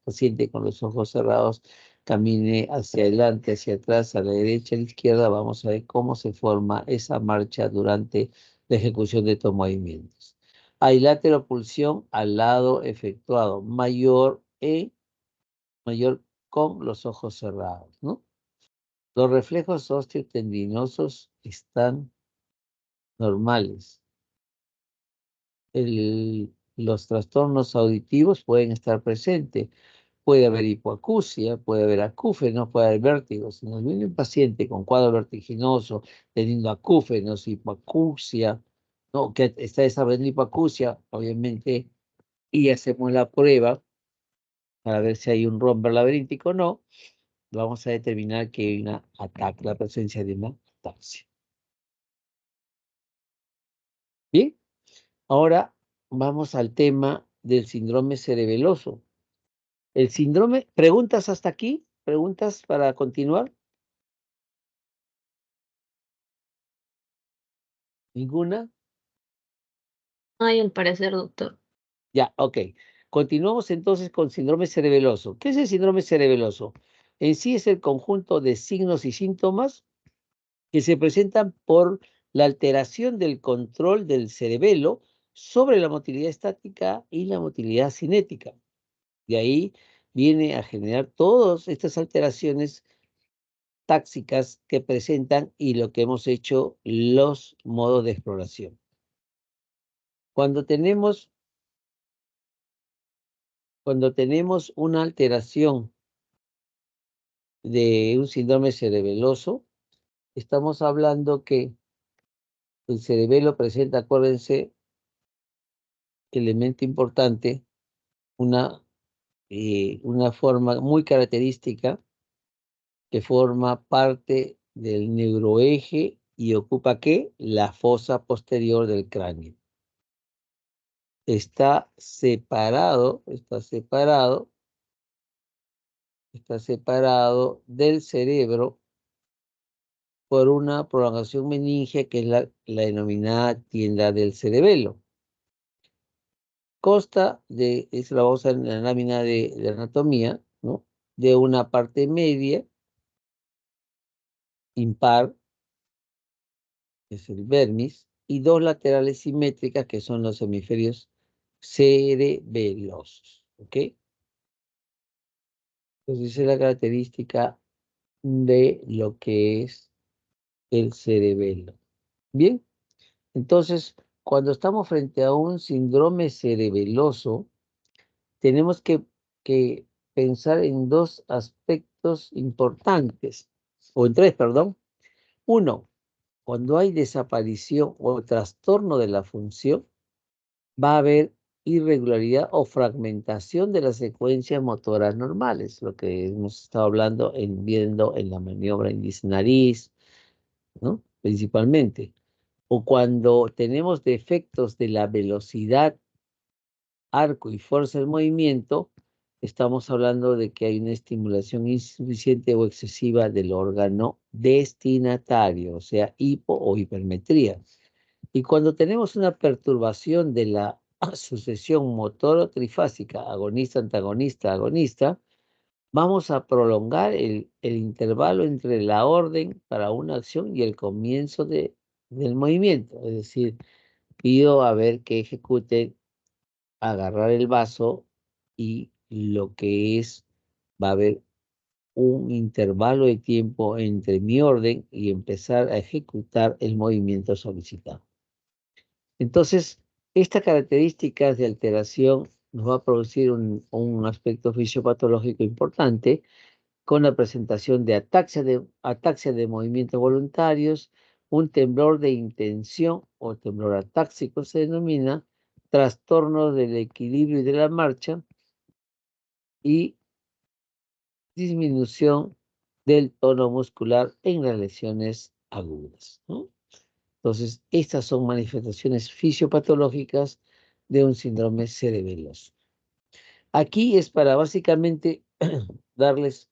paciente con los ojos cerrados camine hacia adelante, hacia atrás, a la derecha, a la izquierda. Vamos a ver cómo se forma esa marcha durante la ejecución de estos movimientos. Hay lateropulsión al lado efectuado, mayor con los ojos cerrados, ¿no? Los reflejos osteotendinosos están normales. Los trastornos auditivos pueden estar presentes. Puede haber hipoacusia, puede haber acúfenos, puede haber vértigos. Si nos viene un paciente con cuadro vertiginoso, teniendo acúfenos, hipoacusia, ¿no? Que está desarrollando hipoacusia, obviamente, y hacemos la prueba para ver si hay un rombo laberíntico o no, vamos a determinar que hay una ataque, la presencia de una ataxia. Bien, ahora vamos al tema del síndrome cerebeloso. El síndrome, ¿preguntas hasta aquí? ¿Preguntas para continuar? ¿Ninguna? Ay, al parecer, doctor. Ya, ok. Continuamos entonces con síndrome cerebeloso. ¿Qué es el síndrome cerebeloso? En sí es el conjunto de signos y síntomas que se presentan por la alteración del control del cerebelo sobre la motilidad estática y la motilidad cinética. De ahí viene a generar todas estas alteraciones táxicas que presentan y lo que hemos hecho los modos de exploración. Cuando tenemos, cuando tenemos una alteración de un síndrome cerebeloso, estamos hablando que el cerebelo presenta, acuérdense, elemento importante, una forma muy característica que forma parte del neuroeje y ocupa, ¿qué? La fosa posterior del cráneo. Está separado del cerebro por una prolongación meningia que es la denominada tienda del cerebelo. Consta de, eso lo vamos a ver en la lámina de anatomía, ¿no? De una parte media, impar, que es el vermis, y dos laterales simétricas, que son los hemisferios cerebelosos, ¿ok? Entonces, esa es la característica de lo que es el cerebelo. Bien, entonces, cuando estamos frente a un síndrome cerebeloso, tenemos que pensar en dos aspectos importantes, o en tres, perdón. Uno, cuando hay desaparición o trastorno de la función, va a haber irregularidad o fragmentación de las secuencias motoras normales, lo que hemos estado hablando, viendo en la maniobra índice-nariz, ¿no? Principalmente. O cuando tenemos defectos de la velocidad, arco y fuerza del movimiento, estamos hablando de que hay una estimulación insuficiente o excesiva del órgano destinatario, o sea, hipo o hipermetría. Y cuando tenemos una perturbación de la sucesión motoro-trifásica, agonista, antagonista, agonista, vamos a prolongar el intervalo entre la orden para una acción y el comienzo del movimiento. Es decir, pido a ver que ejecute agarrar el vaso y lo que es, va a haber un intervalo de tiempo entre mi orden y empezar a ejecutar el movimiento solicitado. Entonces, estas características de alteración nos va a producir un aspecto fisiopatológico importante con la presentación de ataxia de movimientos voluntarios, un temblor de intención o temblor atáxico se denomina, trastornos del equilibrio y de la marcha y disminución del tono muscular en las lesiones agudas, ¿no? Entonces, estas son manifestaciones fisiopatológicas de un síndrome cerebeloso. Aquí es para básicamente darles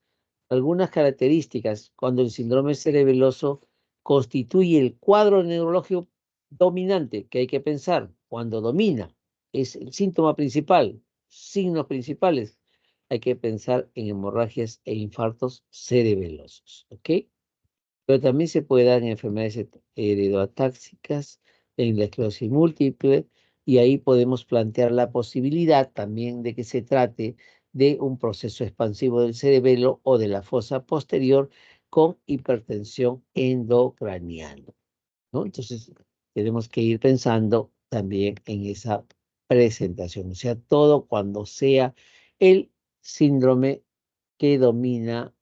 algunas características cuando el síndrome cerebeloso constituye el cuadro neurológico dominante que hay que pensar cuando domina. Es el síntoma principal, signos principales. Hay que pensar en hemorragias e infartos cerebelosos, ¿ok? Pero también se puede dar en enfermedades heredoatáxicas, en la esclerosis múltiple, y ahí podemos plantear la posibilidad también de que se trate de un proceso expansivo del cerebelo o de la fosa posterior con hipertensión endocraniana, ¿no? Entonces, tenemos que ir pensando también en esa presentación, o sea, todo cuando sea el síndrome que domina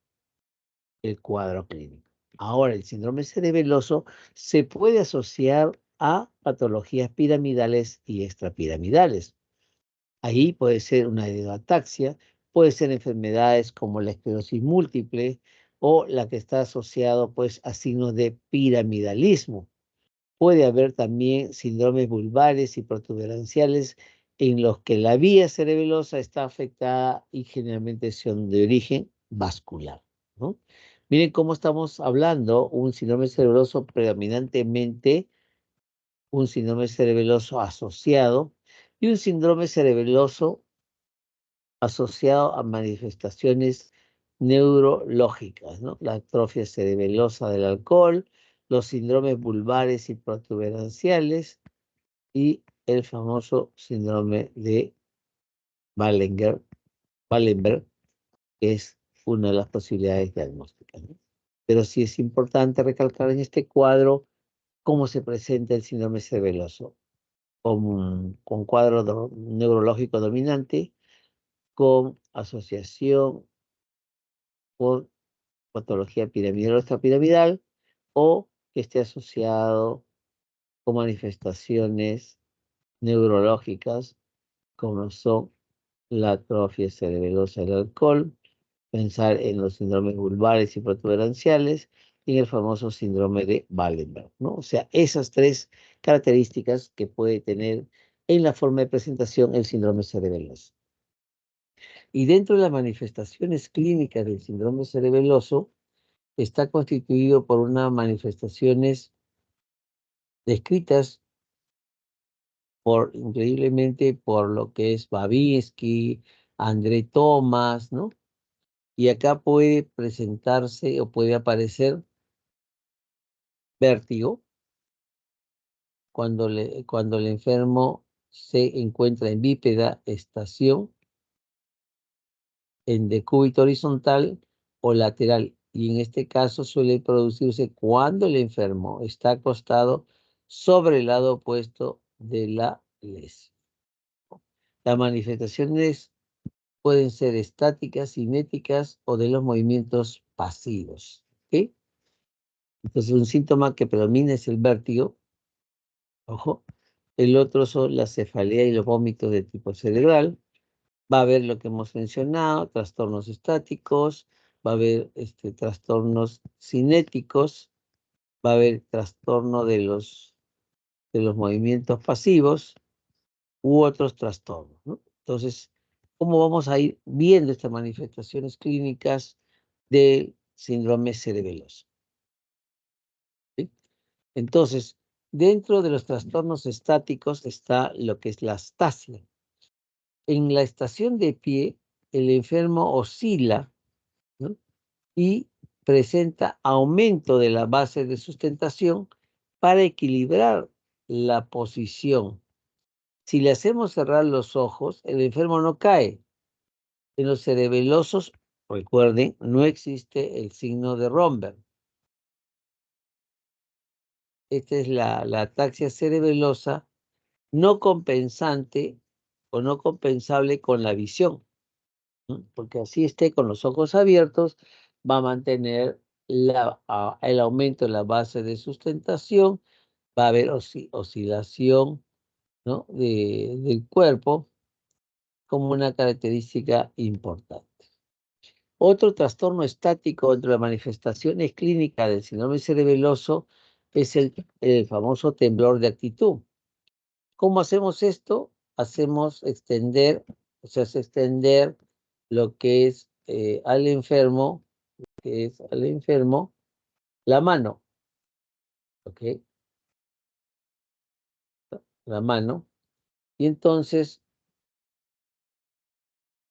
el cuadro clínico. Ahora, el síndrome cerebeloso se puede asociar a patologías piramidales y extrapiramidales. Ahí puede ser una ataxia, puede ser enfermedades como la esclerosis múltiple o la que está asociado pues a signos de piramidalismo. Puede haber también síndromes vulvares y protuberanciales en los que la vía cerebelosa está afectada y generalmente son de origen vascular, ¿no? Miren cómo estamos hablando, un síndrome cerebeloso predominantemente, un síndrome cerebeloso asociado y un síndrome cerebeloso asociado a manifestaciones neurológicas, ¿no? La atrofia cerebelosa del alcohol, los síndromes vulvares y protuberanciales y el famoso síndrome de Wallenberg, que es una de las posibilidades diagnósticas, ¿no? Pero sí es importante recalcar en este cuadro cómo se presenta el síndrome cerebeloso, con cuadro neurológico dominante, con asociación con patología piramidal o extrapiramidal, o que esté asociado con manifestaciones neurológicas como son la atrofia cerebelosa del alcohol, pensar en los síndromes vulvares y protuberanciales y en el famoso síndrome de Wallenberg, ¿no? O sea, esas tres características que puede tener en la forma de presentación el síndrome cerebeloso. Y dentro de las manifestaciones clínicas del síndrome cerebeloso, está constituido por unas manifestaciones descritas increíblemente por lo que es Babinski, André Thomas, ¿no? Y acá puede presentarse o puede aparecer vértigo cuando el enfermo se encuentra en bípeda estación, en decúbito horizontal o lateral. Y en este caso suele producirse cuando el enfermo está acostado sobre el lado opuesto de la lesión. Las manifestaciones pueden ser estáticas, cinéticas o de los movimientos pasivos. ¿Sí? Entonces, un síntoma que predomina es el vértigo. Ojo. El otro son la cefalea y los vómitos de tipo cerebral. Va a haber lo que hemos mencionado, trastornos estáticos, va a haber trastornos cinéticos, va a haber trastorno de los movimientos pasivos u otros trastornos, ¿no? Entonces, ¿cómo vamos a ir viendo estas manifestaciones clínicas del síndrome cerebeloso? ¿Sí? Entonces, dentro de los trastornos estáticos está lo que es la astasia. En la estación de pie, el enfermo oscila, ¿no? Y presenta aumento de la base de sustentación para equilibrar la posición. Si le hacemos cerrar los ojos, el enfermo no cae. En los cerebelosos, recuerden, no existe el signo de Romberg. Esta es la ataxia cerebelosa no compensante o no compensable con la visión, ¿no? Porque así esté con los ojos abiertos, va a mantener el aumento de la base de sustentación, va a haber oscilación, ¿no? del cuerpo como una característica importante. Otro trastorno estático entre las manifestaciones clínicas del síndrome cerebeloso es el famoso temblor de actitud. ¿Cómo hacemos esto? Hacemos extender, o sea, hace extender lo que es al enfermo, la mano, ¿ok? La mano. Y entonces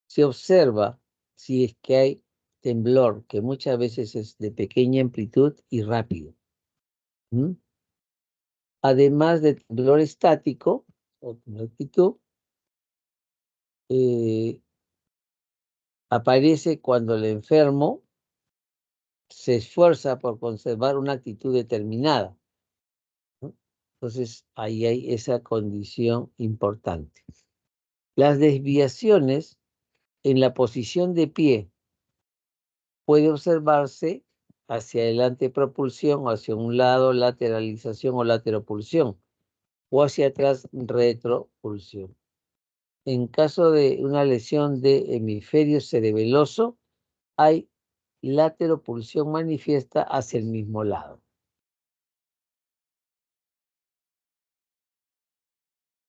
se observa si es que hay temblor, que muchas veces es de pequeña amplitud y rápido. ¿Mm? Además de temblor estático o temblor de actitud, aparece cuando el enfermo se esfuerza por conservar una actitud determinada, ¿no? Entonces, ahí hay esa condición importante. Las desviaciones en la posición de pie puede observarse hacia adelante propulsión o hacia un lado lateralización o lateropulsión. o hacia atrás retropulsión. En caso de una lesión de hemisferio cerebeloso, hay lateropulsión manifiesta hacia el mismo lado.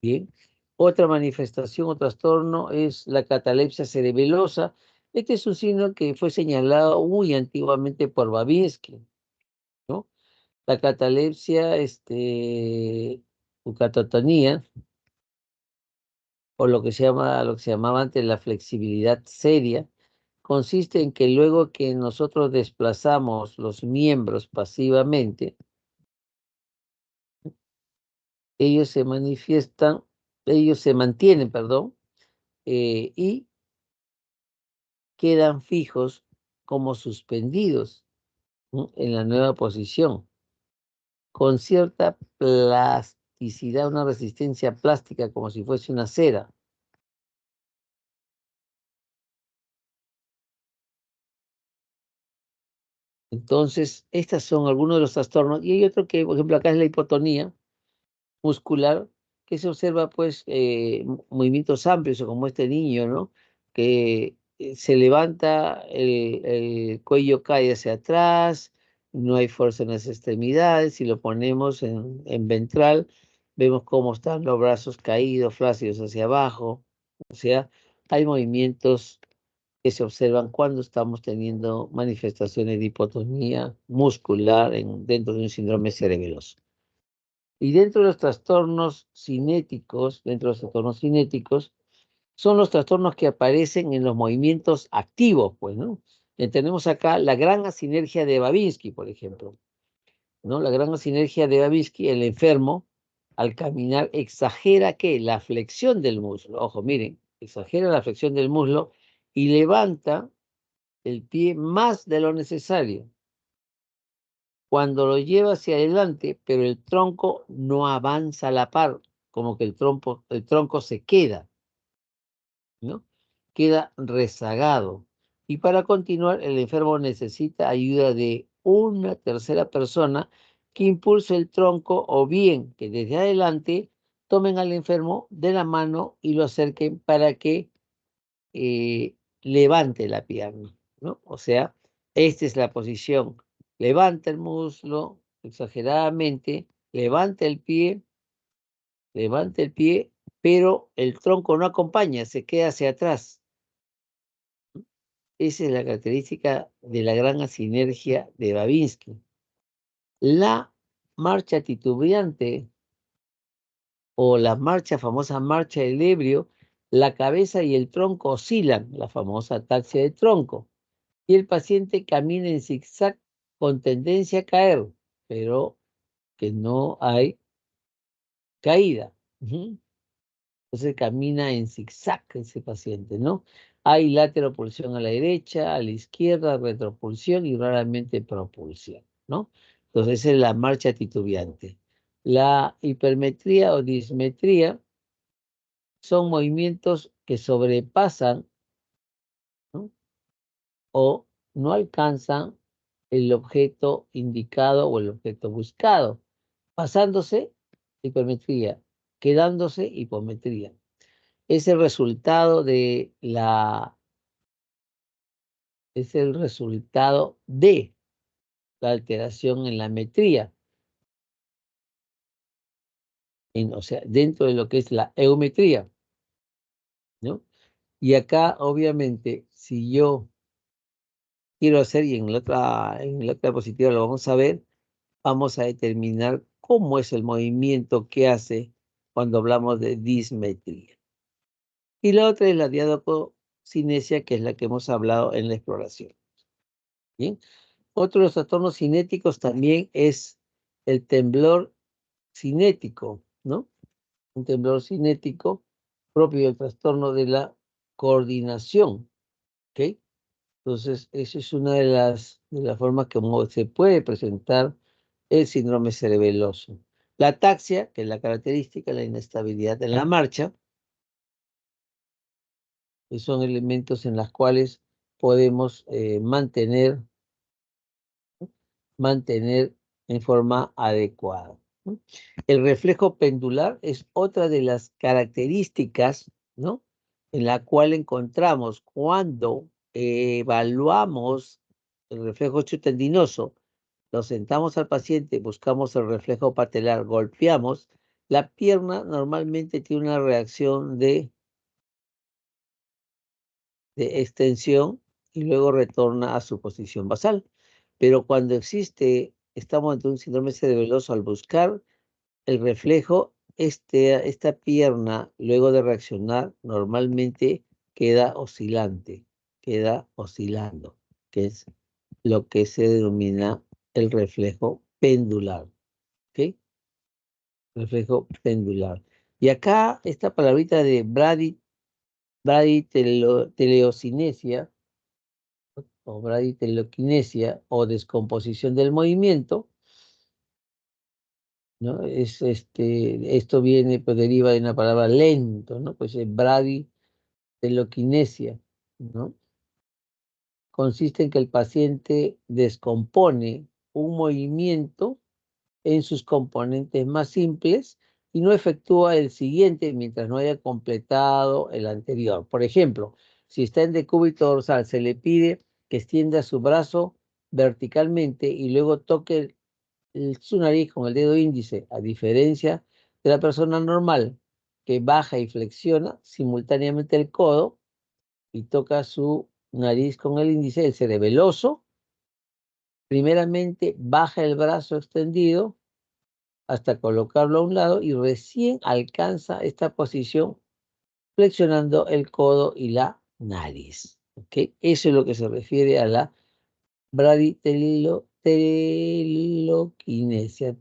Bien. Otra manifestación o trastorno es la catalepsia cerebelosa. Este es un signo que fue señalado muy antiguamente por Babinski, ¿no? La catalepsia, o catatonia, o lo que se llamaba antes la flexibilidad seria, consiste en que luego que nosotros desplazamos los miembros pasivamente, ellos se manifiestan, ellos se mantienen, perdón, y quedan fijos como suspendidos, ¿no?, en la nueva posición, con cierta plasticidad, una resistencia plástica como si fuese una cera. Entonces, estas son algunos de los trastornos. Y hay otro que, por ejemplo, acá es la hipotonía muscular, que se observa, pues, movimientos amplios, o como este niño, ¿no? Que se levanta, el cuello cae hacia atrás, no hay fuerza en las extremidades. Si lo ponemos en ventral, vemos cómo están los brazos caídos, flácidos hacia abajo. O sea, hay movimientos que se observan cuando estamos teniendo manifestaciones de hipotonía muscular dentro de un síndrome cerebeloso. Y dentro de los trastornos cinéticos, son los trastornos que aparecen en los movimientos activos, pues, ¿no? Tenemos acá la gran asinergia de Babinski, por ejemplo, ¿no? La gran asinergia de Babinski, el enfermo, al caminar, exagera, ¿qué? La flexión del muslo. Ojo, miren, exagera la flexión del muslo y levanta el pie más de lo necesario. Cuando lo lleva hacia adelante, pero el tronco no avanza a la par, como que el tronco se queda, ¿no? Queda rezagado. Y para continuar, el enfermo necesita ayuda de una tercera persona que impulse el tronco, o bien que desde adelante tomen al enfermo de la mano y lo acerquen para que levante la pierna, ¿no? O sea, esta es la posición. Levanta el muslo exageradamente, levanta el pie, pero el tronco no acompaña, se queda hacia atrás. Esa es la característica de la gran asinergia de Babinski. La marcha titubeante, o la famosa marcha del ebrio, la cabeza y el tronco oscilan, la famosa ataxia de tronco. Y el paciente camina en zigzag con tendencia a caer, pero que no hay caída. Ujú. Entonces camina en zigzag ese paciente, ¿no? Hay lateropulsión a la derecha, a la izquierda, retropulsión y raramente propulsión, ¿no? Entonces esa es la marcha titubeante. La hipermetría o dismetría son movimientos que sobrepasan, ¿no?, o no alcanzan el objeto indicado o el objeto buscado, pasándose hipermetría, quedándose hipometría. Es el resultado de es el resultado de la alteración en la metría, o sea, dentro de lo que es la eumetría, ¿no? Y acá, obviamente, si yo quiero hacer, y en la otra diapositiva lo vamos a ver, vamos a determinar cómo es el movimiento que hace cuando hablamos de dismetría. Y la otra es la diadococinesia, que es la que hemos hablado en la exploración. Bien. Otro de los trastornos cinéticos también es el temblor cinético, ¿no? Un temblor cinético propio del trastorno de la coordinación, ¿ok? Entonces, esa es una de las formas como se puede presentar el síndrome cerebeloso. La ataxia, que es la característica, la inestabilidad en la marcha, que son elementos en los cuales podemos mantener en forma adecuada. ¿no? El reflejo pendular es otra de las características, ¿no?, en la cual encontramos cuando evaluamos el reflejo osteotendinoso, lo sentamos al paciente, buscamos el reflejo patelar, golpeamos, la pierna normalmente tiene una reacción de extensión y luego retorna a su posición basal. Pero cuando estamos ante un síndrome cerebeloso, al buscar el reflejo, esta pierna, luego de reaccionar, normalmente queda oscilante, queda oscilando, que es lo que se denomina el reflejo pendular. ¿Ok? Reflejo pendular. Y acá, esta palabrita de braditeleocinesia, o braditelequinesia, o descomposición del movimiento, ¿no? Esto viene, pues deriva de una palabra lento, ¿no? Pues es braditelequinesia, ¿no? Consiste en que el paciente descompone un movimiento en sus componentes más simples y no efectúa el siguiente mientras no haya completado el anterior. Por ejemplo, si está en decúbito dorsal, se le pide que extienda su brazo verticalmente y luego toque su nariz con el dedo índice, a diferencia de la persona normal que baja y flexiona simultáneamente el codo y toca su nariz con el índice. El cerebeloso primeramente baja el brazo extendido hasta colocarlo a un lado y recién alcanza esta posición flexionando el codo y la nariz. ¿Ok? Eso es lo que se refiere a la teloquinesia,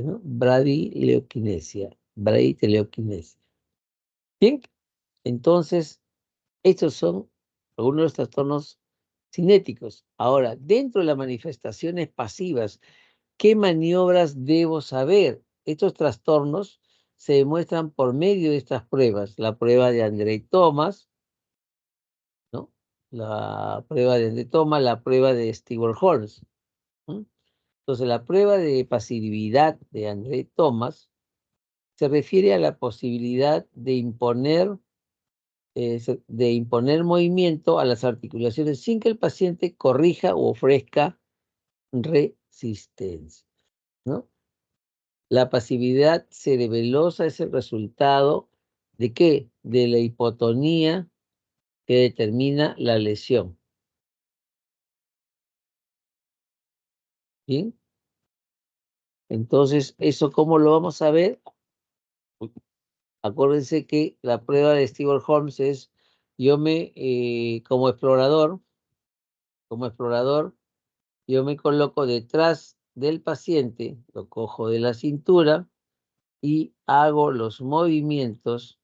¿no? Braditeleoquinesia. Bien, entonces, estos son algunos de los trastornos cinéticos. Ahora, dentro de las manifestaciones pasivas, ¿qué maniobras debo saber? Estos trastornos se demuestran por medio de estas pruebas. La prueba de André Thomas, ¿no? La prueba de André Thomas, la prueba de Stewart-Holmes. Entonces, la prueba de pasividad de André Thomas se refiere a la posibilidad de imponer movimiento a las articulaciones sin que el paciente corrija o ofrezca resistencia, ¿no? La pasividad cerebelosa es el resultado ¿de qué? De la hipotonía que determina la lesión. ¿Bien? Entonces, ¿eso cómo lo vamos a ver? Acuérdense que la prueba de Stewart-Holmes es, como explorador, yo me coloco detrás del paciente, lo cojo de la cintura y hago los movimientos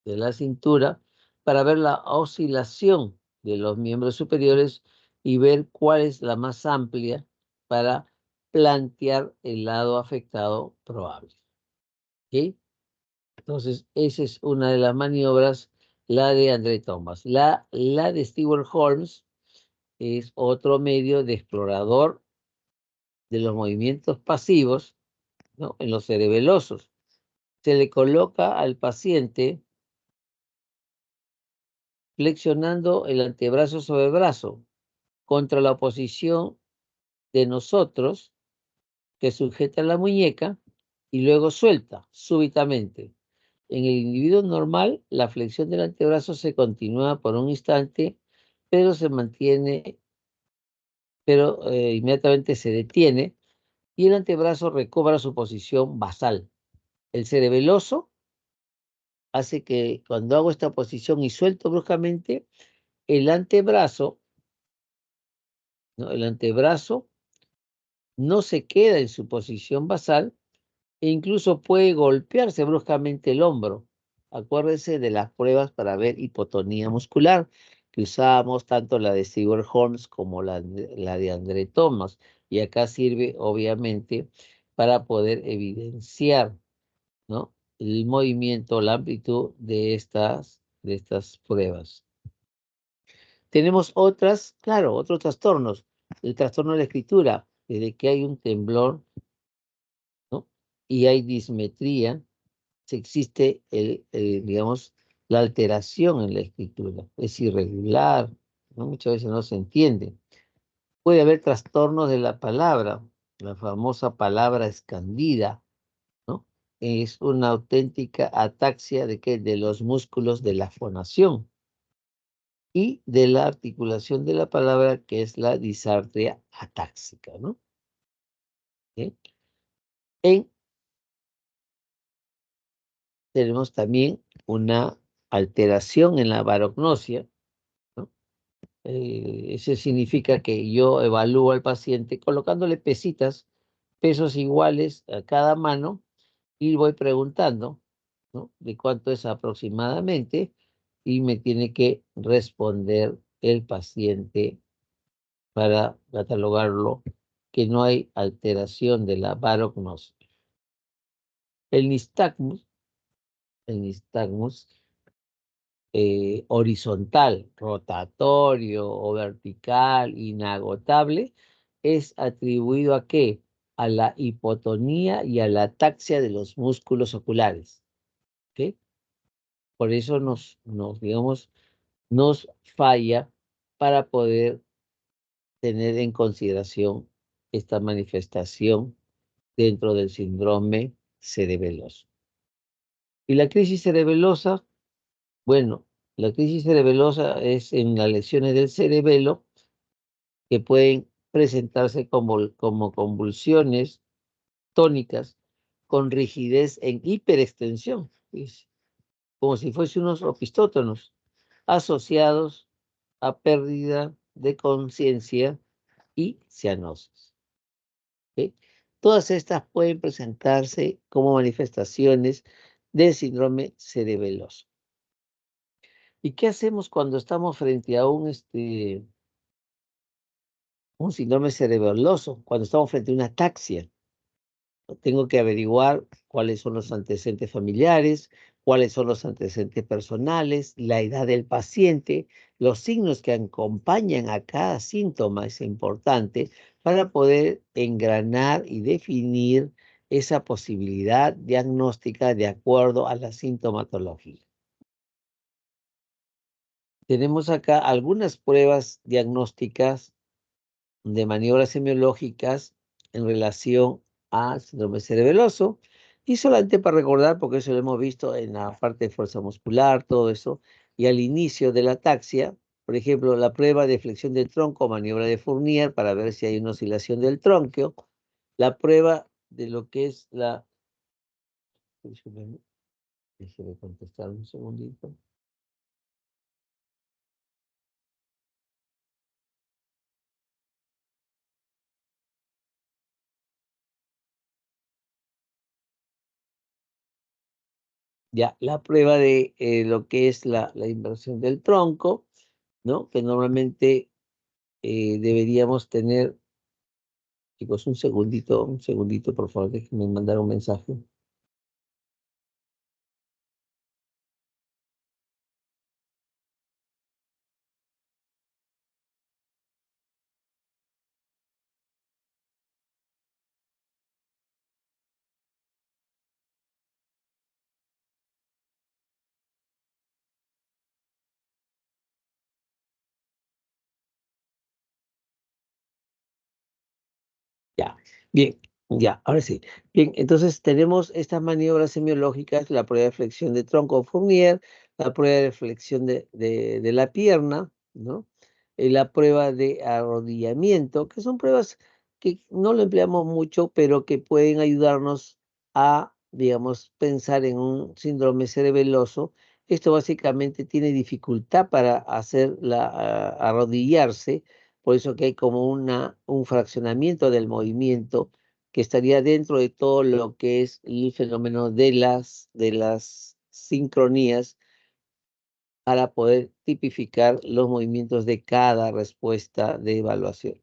de la cintura para ver la oscilación de los miembros superiores y ver cuál es la más amplia para plantear el lado afectado probable. ¿Ok? Entonces, esa es una de las maniobras, la de André Thomas. La de Stewart-Holmes es otro medio de explorador de los movimientos pasivos, ¿no?, en los cerebelosos. Se le coloca al paciente flexionando el antebrazo sobre el brazo contra la oposición de nosotros, que sujeta la muñeca y luego suelta súbitamente. En el individuo normal, la flexión del antebrazo se continúa por un instante, pero se mantiene, pero inmediatamente se detiene y el antebrazo recobra su posición basal. El cerebeloso hace que cuando hago esta posición y suelto bruscamente, el antebrazo, ¿no?, el antebrazo no se queda en su posición basal e incluso puede golpearse bruscamente el hombro. Acuérdense de las pruebas para ver hipotonía muscular, que usábamos tanto la de Stewart-Holmes como la de André Thomas. Y acá sirve, obviamente, para poder evidenciar, ¿no?, el movimiento, la amplitud de estas pruebas. Tenemos otros trastornos. El trastorno de la escritura, desde que hay un temblor y hay dismetría, si existe digamos, la alteración en la escritura. Es irregular, ¿no? Muchas veces no se entiende. Puede haber trastornos de la palabra, la famosa palabra escandida, ¿no? Es una auténtica ataxia de ¿qué? De los músculos de la fonación y de la articulación de la palabra, que es la disartria atáxica, ¿no? ¿Sí? Tenemos también una alteración en la barognosia, ¿no? Eso significa que yo evalúo al paciente colocándole pesos iguales a cada mano y voy preguntando, ¿no? De cuánto es aproximadamente y me tiene que responder el paciente para catalogarlo que no hay alteración de la barognosia. El nistagmus, horizontal, rotatorio o vertical, inagotable, es atribuido ¿a qué? A la hipotonía y a la ataxia de los músculos oculares. ¿Ok? Por eso digamos, nos falla para poder tener en consideración esta manifestación dentro del síndrome cerebeloso. Y la crisis cerebelosa, bueno, la crisis cerebelosa es en las lesiones del cerebelo que pueden presentarse como convulsiones tónicas con rigidez en hiperextensión, es como si fuesen unos opistótonos asociados a pérdida de conciencia y cianosis. ¿Ok? Todas estas pueden presentarse como manifestaciones del síndrome cerebeloso. ¿Y qué hacemos cuando estamos frente a un síndrome cerebeloso? Cuando estamos frente a una ataxia. Tengo que averiguar cuáles son los antecedentes familiares, cuáles son los antecedentes personales, la edad del paciente, los signos que acompañan a cada síntoma es importante para poder engranar y definir esa posibilidad diagnóstica de acuerdo a la sintomatología. Tenemos acá algunas pruebas diagnósticas de maniobras semiológicas en relación a síndrome cerebeloso. Y solamente para recordar, porque eso lo hemos visto en la parte de fuerza muscular, todo eso, y al inicio de la ataxia, por ejemplo, la prueba de flexión del tronco, maniobra de Fournier, para ver si hay una oscilación del tronco, la prueba de lo que es la... Déjeme contestar un segundito. Ya, la prueba de lo que es la inversión del tronco, ¿no? Que normalmente deberíamos tener, chicos, un segundito, por favor, déjenme mandar un mensaje. Ya, bien, ya, ahora sí. Bien, entonces tenemos estas maniobras semiológicas, la prueba de flexión de tronco Fournier, la prueba de flexión de la pierna, ¿no? La prueba de arrodillamiento, que son pruebas que no lo empleamos mucho, pero que pueden ayudarnos a, digamos, pensar en un síndrome cerebeloso. Esto básicamente tiene dificultad para hacer arrodillarse, por eso que hay como un fraccionamiento del movimiento que estaría dentro de todo lo que es el fenómeno de las sincronías para poder tipificar los movimientos de cada respuesta de evaluación.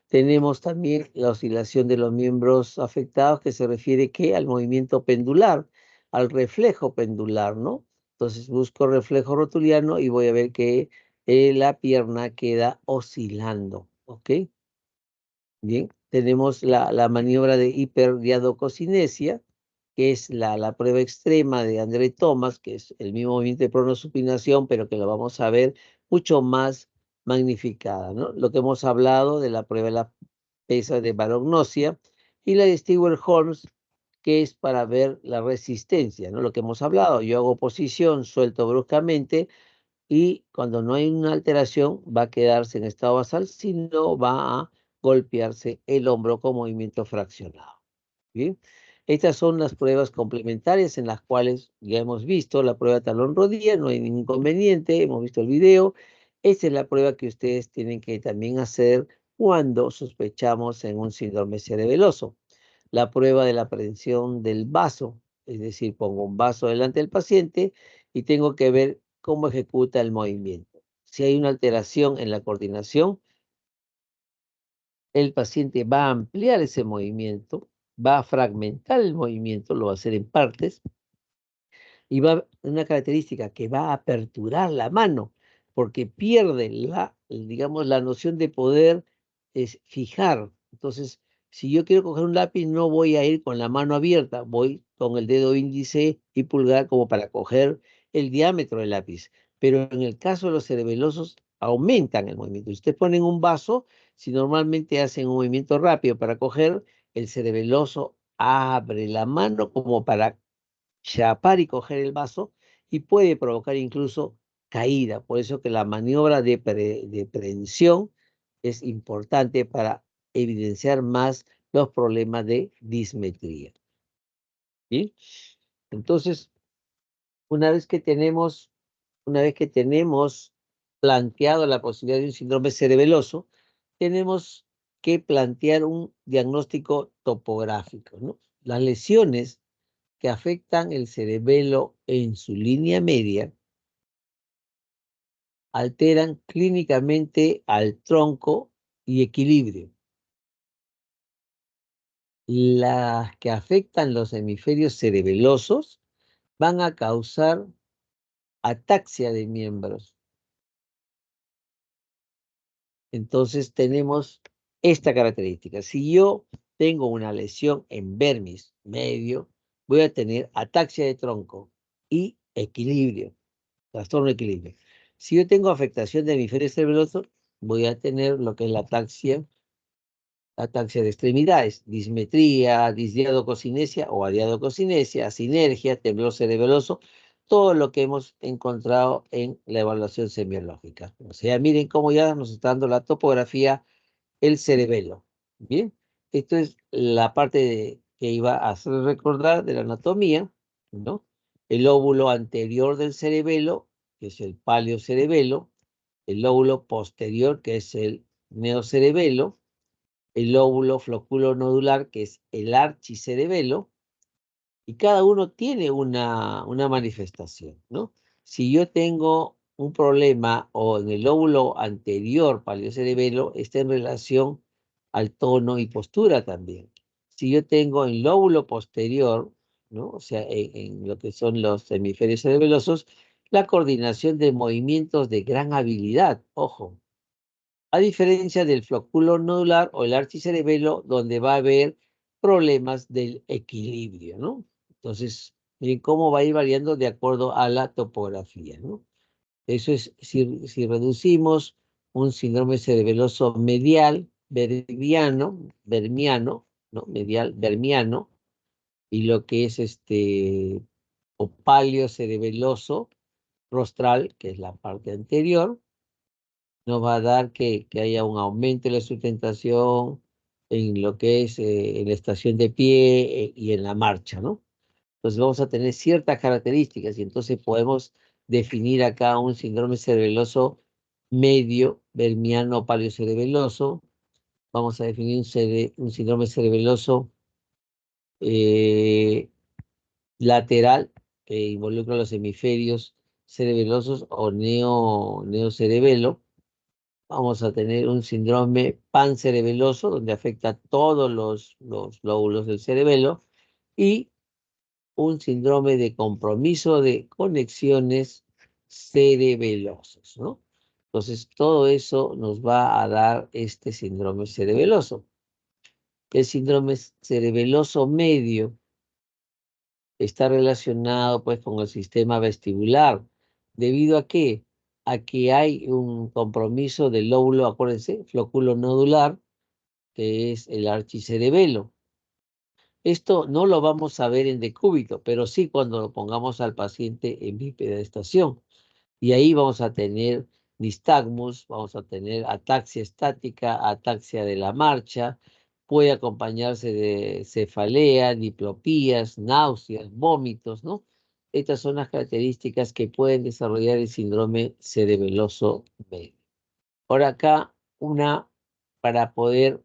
Tenemos también la oscilación de los miembros afectados que se refiere ¿qué? Al movimiento pendular, al reflejo pendular, ¿no? Entonces busco reflejo rotuliano y voy a ver que la pierna queda oscilando, ¿ok? Bien, tenemos la maniobra de hiperdiadococinesia, que es la prueba extrema de André Thomas, que es el mismo movimiento de pronosupinación, pero que lo vamos a ver mucho más magnificada, ¿no? Lo que hemos hablado de la prueba de la pesa de barognosia y la de Stewart-Holmes, que es para ver la resistencia, ¿no? Lo que hemos hablado, yo hago posición, suelto bruscamente, y cuando no hay una alteración va a quedarse en estado basal, sino va a golpearse el hombro con movimiento fraccionado. ¿Bien? Estas son las pruebas complementarias en las cuales ya hemos visto la prueba talón-rodilla, no hay ningún inconveniente, hemos visto el video. Esta es la prueba que ustedes tienen que también hacer cuando sospechamos en un síndrome cerebeloso. La prueba de la aprehensión del vaso, es decir, pongo un vaso delante del paciente y tengo que ver cómo ejecuta el movimiento. Si hay una alteración en la coordinación, el paciente va a ampliar ese movimiento, va a fragmentar el movimiento, lo va a hacer en partes, y va a una característica que va a aperturar la mano, porque pierde digamos, la noción de poder fijar. Entonces, si yo quiero coger un lápiz, no voy a ir con la mano abierta, voy con el dedo índice y pulgar como para coger el diámetro del lápiz. Pero en el caso de los cerebelosos, aumentan el movimiento. Si ustedes ponen un vaso, si normalmente hacen un movimiento rápido para coger, el cerebeloso abre la mano como para chapar y coger el vaso y puede provocar incluso caída. Por eso que la maniobra de prevención es importante para evidenciar más los problemas de dismetría. ¿Sí? Entonces, una vez que tenemos, una vez que tenemos planteado la posibilidad de un síndrome cerebeloso, tenemos que plantear un diagnóstico topográfico, ¿no? Las lesiones que afectan el cerebelo en su línea media alteran clínicamente al tronco y equilibrio. Las que afectan los hemisferios cerebelosos van a causar ataxia de miembros. Entonces tenemos esta característica. Si yo tengo una lesión en vermis medio, voy a tener ataxia de tronco y equilibrio. Trastorno de equilibrio. Si yo tengo afectación de hemisferio cerebeloso, voy a tener lo que es la ataxia de extremidades, dismetría, disdiadococinesia o adiadococinesia, sinergia, temblor cerebeloso, todo lo que hemos encontrado en la evaluación semiológica. O sea, miren cómo ya nos está dando la topografía el cerebelo. Bien, esto es la parte que iba a hacer recordar de la anatomía, ¿no? El lóbulo anterior del cerebelo, que es el paleocerebelo, el lóbulo posterior, que es el neocerebelo, el lóbulo floculonodular, que es el archicerebelo, y cada uno tiene una manifestación, ¿no? Si yo tengo un problema o en el lóbulo anterior paleocerebelo, está en relación al tono y postura también. Si yo tengo en lóbulo posterior, ¿no? O sea, en lo que son los hemisferios cerebelosos, la coordinación de movimientos de gran habilidad, ojo, a diferencia del flóculo nodular o el archicerebelo, donde va a haber problemas del equilibrio, ¿no? Entonces, miren cómo va a ir variando de acuerdo a la topografía, ¿no? Eso es, si reducimos un síndrome cerebeloso medial, vermiano, ¿no? Medial, vermiano, y lo que es o paleocerebeloso rostral, que es la parte anterior, nos va a dar que haya un aumento de la sustentación en lo que es en la estación de pie y en la marcha, ¿no? Entonces vamos a tener ciertas características y entonces podemos definir acá un síndrome cerebeloso medio, vermiano paleocerebeloso. Vamos a definir un síndrome cerebeloso eh, lateral que involucra los hemisferios cerebelosos o neocerebelo. Vamos a tener un síndrome pancerebeloso, donde afecta a todos los lóbulos del cerebelo, y un síndrome de compromiso de conexiones cerebelosas, ¿no? Entonces, todo eso nos va a dar este síndrome cerebeloso. El síndrome cerebeloso medio está relacionado pues con el sistema vestibular. ¿Debido a qué? A que hay un compromiso del lóbulo, acuérdense, flóculo nodular, que es el archicerebelo. Esto no lo vamos a ver en decúbito, pero sí cuando lo pongamos al paciente en bipedestación. Y ahí vamos a tener nistagmus, vamos a tener ataxia estática, ataxia de la marcha, puede acompañarse de cefalea, diplopías, náuseas, vómitos, ¿no? Estas son las características que pueden desarrollar el síndrome cerebeloso medio. Ahora acá una para poder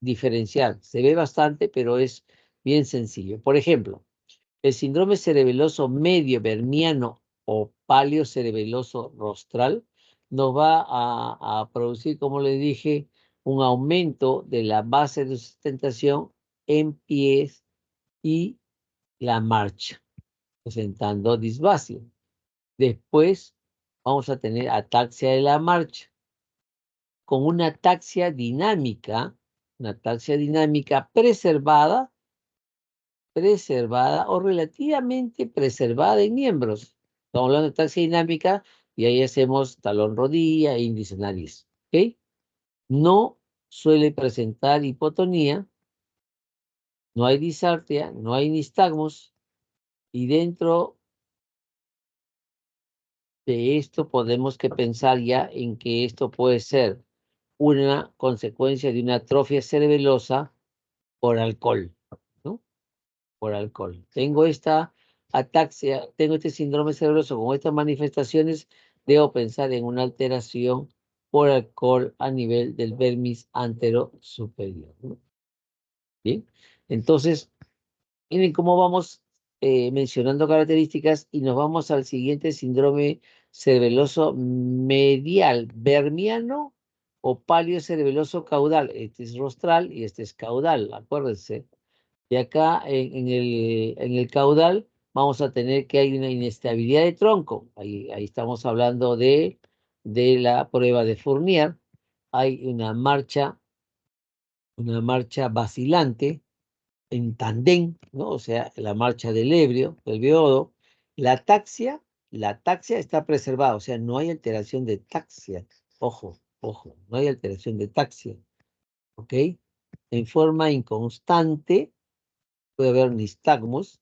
diferenciar. Se ve bastante, pero es bien sencillo. Por ejemplo, el síndrome cerebeloso medio bermiano o paleocerebeloso rostral nos va a producir, como les dije, un aumento de la base de sustentación en pies y la marcha, presentando disbasia. Después vamos a tener ataxia de la marcha con una ataxia dinámica preservada o relativamente preservada en miembros. Estamos hablando de taxia dinámica y ahí hacemos talón rodilla, índice nariz. ¿Ok? No suele presentar hipotonía, no hay disartria, no hay nistagmus y dentro de esto podemos que pensar ya en que esto puede ser una consecuencia de una atrofia cerebelosa por alcohol, ¿no? Por alcohol. Tengo esta ataxia, tengo este síndrome cerebroso con estas manifestaciones, debo pensar en una alteración por alcohol a nivel del vermis antero superior, ¿no? Bien, entonces, miren cómo vamos mencionando características y nos vamos al siguiente síndrome cerebeloso medial, vermiano o paleocerebeloso caudal. Este es rostral y este es caudal, acuérdense. Y acá en el caudal vamos a tener que hay una inestabilidad de tronco. Ahí estamos hablando de la prueba de Fournier. Hay una marcha vacilante en tandem, ¿no? O sea, la marcha del ebrio, del beodo. La ataxia está preservada, o sea, no hay alteración de taxia. Ojo, ojo, no hay alteración de taxia. ¿Ok? En forma inconstante puede haber nistagmus,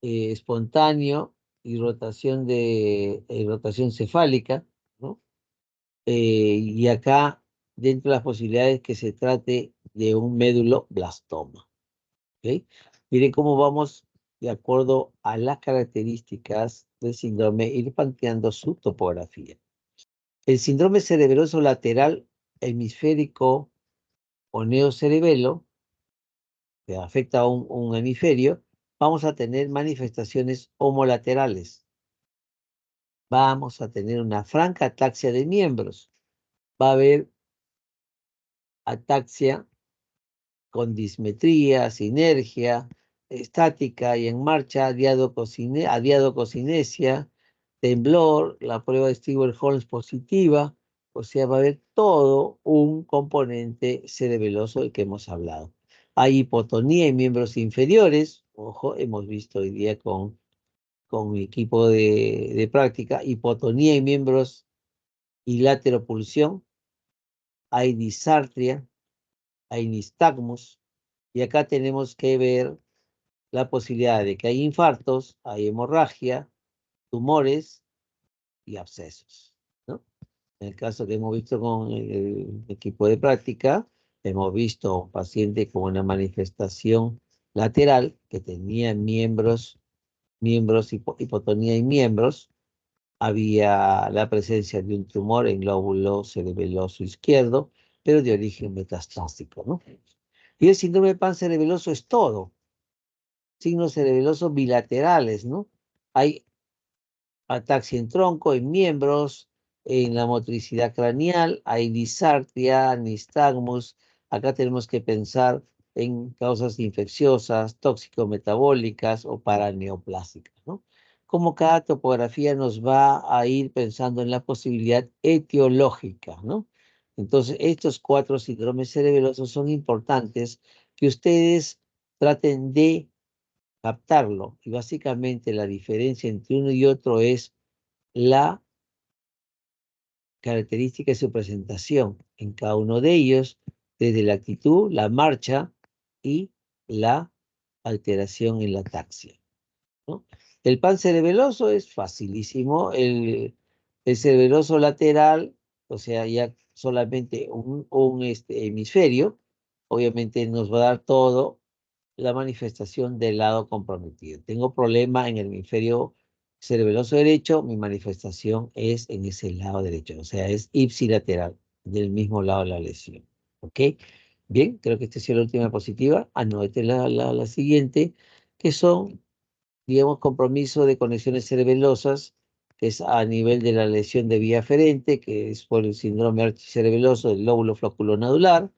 espontáneo y rotación cefálica, ¿no? Y acá, dentro de las posibilidades que se trate de un médulo-blastoma. ¿Ok? Miren cómo vamos de acuerdo a las características del síndrome, ir planteando su topografía. El síndrome cerebeloso lateral hemisférico o neocerebelo, que afecta a un hemisferio, vamos a tener manifestaciones homolaterales. Vamos a tener una franca ataxia de miembros. Va a haber ataxia con dismetría, sinergia, estática y en marcha, adiadococinesia, temblor, la prueba de Stewart-Holmes positiva, o sea, va a haber todo un componente cerebeloso del que hemos hablado. Hay hipotonía en miembros inferiores, ojo, hemos visto hoy día con mi equipo de práctica, hipotonía en miembros y lateropulsión, hay disartria, hay nistagmus, y acá tenemos que ver la posibilidad de que hay infartos, hay hemorragia, tumores y abscesos, ¿no? En el caso que hemos visto con el equipo de práctica, hemos visto un paciente con una manifestación lateral que tenía hipotonía en miembros, había la presencia de un tumor en lóbulo cerebeloso izquierdo, pero de origen metastásico, ¿no? Y el síndrome pancerebeloso es todo. Signos cerebelosos bilaterales, ¿no? Hay ataxia en tronco, en miembros, en la motricidad craneal, hay disartria, nistagmus. Acá tenemos que pensar en causas infecciosas, tóxico-metabólicas o paraneoplásicas, ¿no? Como cada topografía nos va a ir pensando en la posibilidad etiológica, ¿no? Entonces, estos 4 síndromes cerebelosos son importantes que ustedes traten de captarlo. Y básicamente la diferencia entre uno y otro es la característica de su presentación en cada uno de ellos, desde la actitud, la marcha y la alteración en la taxia, ¿no? El pancerebeloso es facilísimo. El cerebeloso lateral, o sea, ya solamente un hemisferio, obviamente nos va a dar todo la manifestación del lado comprometido. Tengo problema en el hemisferio cerebeloso derecho, mi manifestación es en ese lado derecho, o sea, es ipsilateral, del mismo lado de la lesión. ¿Ok? Bien, creo que esta es la última diapositiva. Anote la siguiente, que son, digamos, compromiso de conexiones cerebelosas, que es a nivel de la lesión de vía aferente, que es por el síndrome archicerebeloso del lóbulo flóculo-nodular,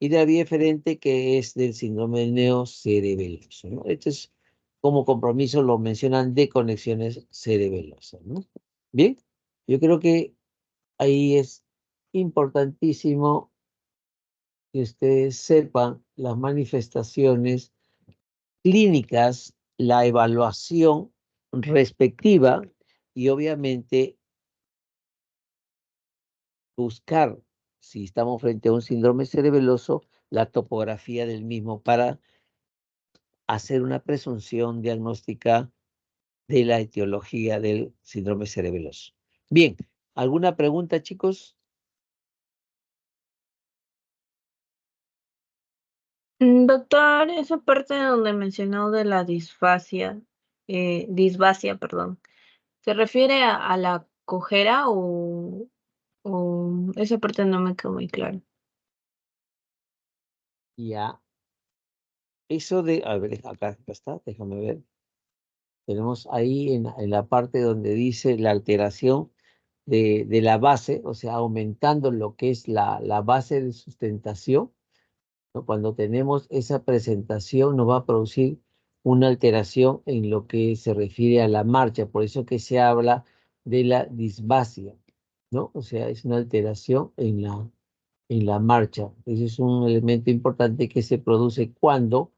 y de la vía eferente, que es del síndrome neocerebeloso, ¿no? Esto es como compromiso, lo mencionan de conexiones cerebelosas, ¿no? Bien, yo creo que ahí es importantísimo que ustedes sepan las manifestaciones clínicas, la evaluación respectiva y obviamente buscar, si estamos frente a un síndrome cerebeloso, la topografía del mismo para hacer una presunción diagnóstica de la etiología del síndrome cerebeloso. Bien, ¿alguna pregunta, chicos? Doctor, esa parte donde mencionó de la disfasia, perdón, ¿se refiere a la cojera o esa parte no me quedó muy clara? Ya, eso de, a ver, acá está, déjame ver. Tenemos ahí en la parte donde dice la alteración de la base, o sea, aumentando lo que es la base de sustentación, ¿no? Cuando tenemos esa presentación nos va a producir una alteración en lo que se refiere a la marcha, por eso que se habla de la disbasia, ¿no? O sea, es una alteración en la marcha. Ese es un elemento importante que se produce cuando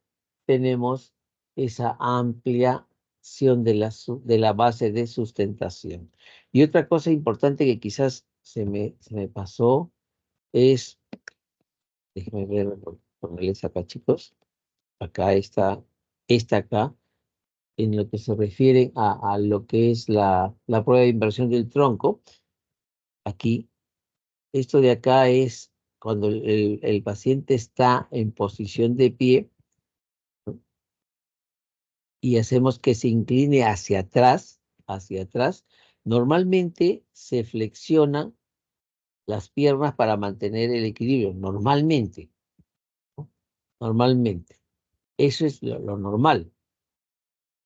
tenemos esa ampliación de la base de sustentación. Y otra cosa importante que quizás se me pasó es, déjenme ver, ponerles acá, chicos, acá está, esta acá, en lo que se refiere a lo que es la prueba de inversión del tronco. Aquí, esto de acá es cuando el paciente está en posición de pie, ¿no? Y hacemos que se incline hacia atrás. Normalmente se flexionan las piernas para mantener el equilibrio, normalmente, ¿no? Normalmente. Eso es lo normal.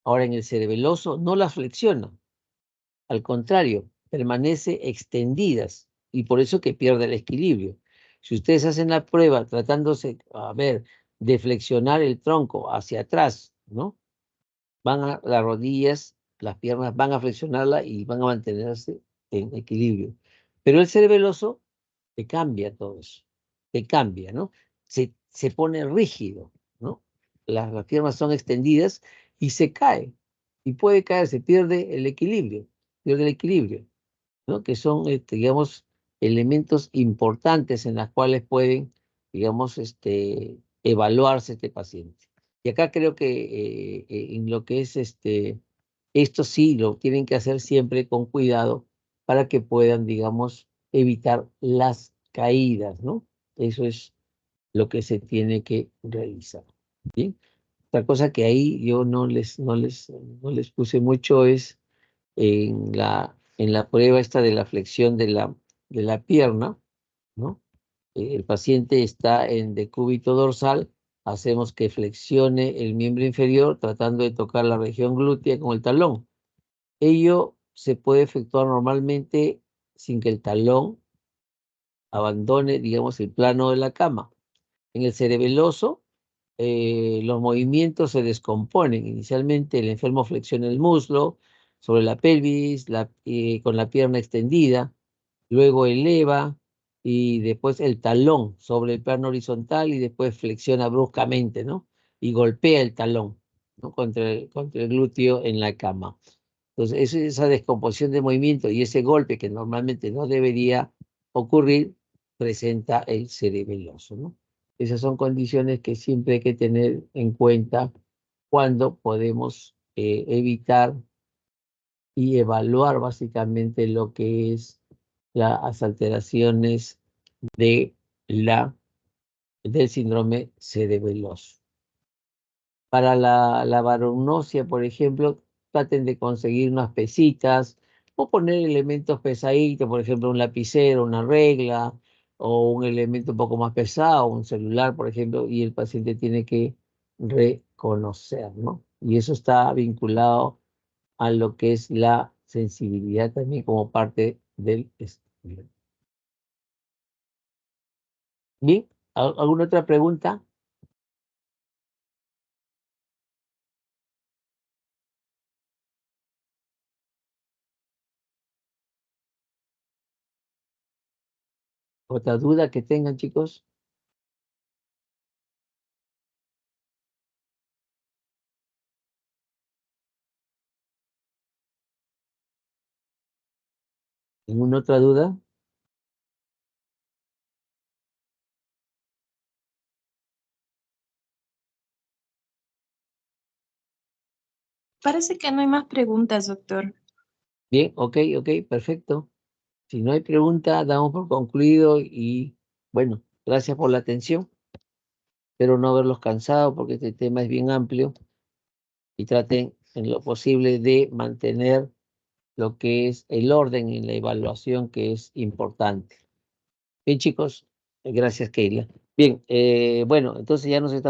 Ahora en el cerebeloso no las flexiona, al contrario, permanece extendidas y por eso que pierde el equilibrio. Si ustedes hacen la prueba tratándose, a ver, de flexionar el tronco hacia atrás, ¿no? Las rodillas, las piernas van a flexionarla y van a mantenerse en equilibrio. Pero el cerebeloso te cambia todo eso, te cambia, ¿no? Se pone rígido, ¿no? Las piernas son extendidas y se cae, y puede caer, se pierde el equilibrio, ¿no? Que son, digamos, elementos importantes en las cuales pueden, digamos, evaluarse este paciente. Y acá creo que en lo que es esto sí lo tienen que hacer siempre con cuidado para que puedan, digamos, evitar las caídas, ¿no? Eso es lo que se tiene que realizar. ¿Bien? Otra cosa que ahí yo no les puse mucho es en la prueba esta de la flexión de la pierna, ¿no? El paciente está en decúbito dorsal, hacemos que flexione el miembro inferior tratando de tocar la región glútea con el talón. Ello se puede efectuar normalmente sin que el talón abandone, digamos, el plano de la cama. En el cerebeloso, los movimientos se descomponen. Inicialmente el enfermo flexiona el muslo sobre la pelvis, con la pierna extendida, luego eleva, y después el talón sobre el plano horizontal y después flexiona bruscamente, ¿no? Y golpea el talón, ¿no? Contra el glúteo en la cama. Entonces, esa descomposición de movimiento y ese golpe que normalmente no debería ocurrir, presenta el cerebeloso, ¿no? Esas son condiciones que siempre hay que tener en cuenta cuando podemos evitar y evaluar básicamente lo que es las alteraciones de del síndrome cerebeloso. Para la varognosia, por ejemplo, traten de conseguir unas pesitas o poner elementos pesaditos, por ejemplo, un lapicero, una regla o un elemento un poco más pesado, un celular, por ejemplo, y el paciente tiene que reconocer, ¿no? Y eso está vinculado a lo que es la sensibilidad también como parte del estudio. Bien, ¿alguna otra pregunta? ¿Otra duda que tengan, chicos? ¿Ninguna otra duda? Parece que no hay más preguntas, doctor. Bien, ok, perfecto. Si no hay pregunta, damos por concluido y bueno, gracias por la atención. Espero no haberlos cansado porque este tema es bien amplio y traten en lo posible de mantener lo que es el orden en la evaluación que es importante. Bien, chicos, gracias, Keila. Bien, bueno, entonces ya nos estamos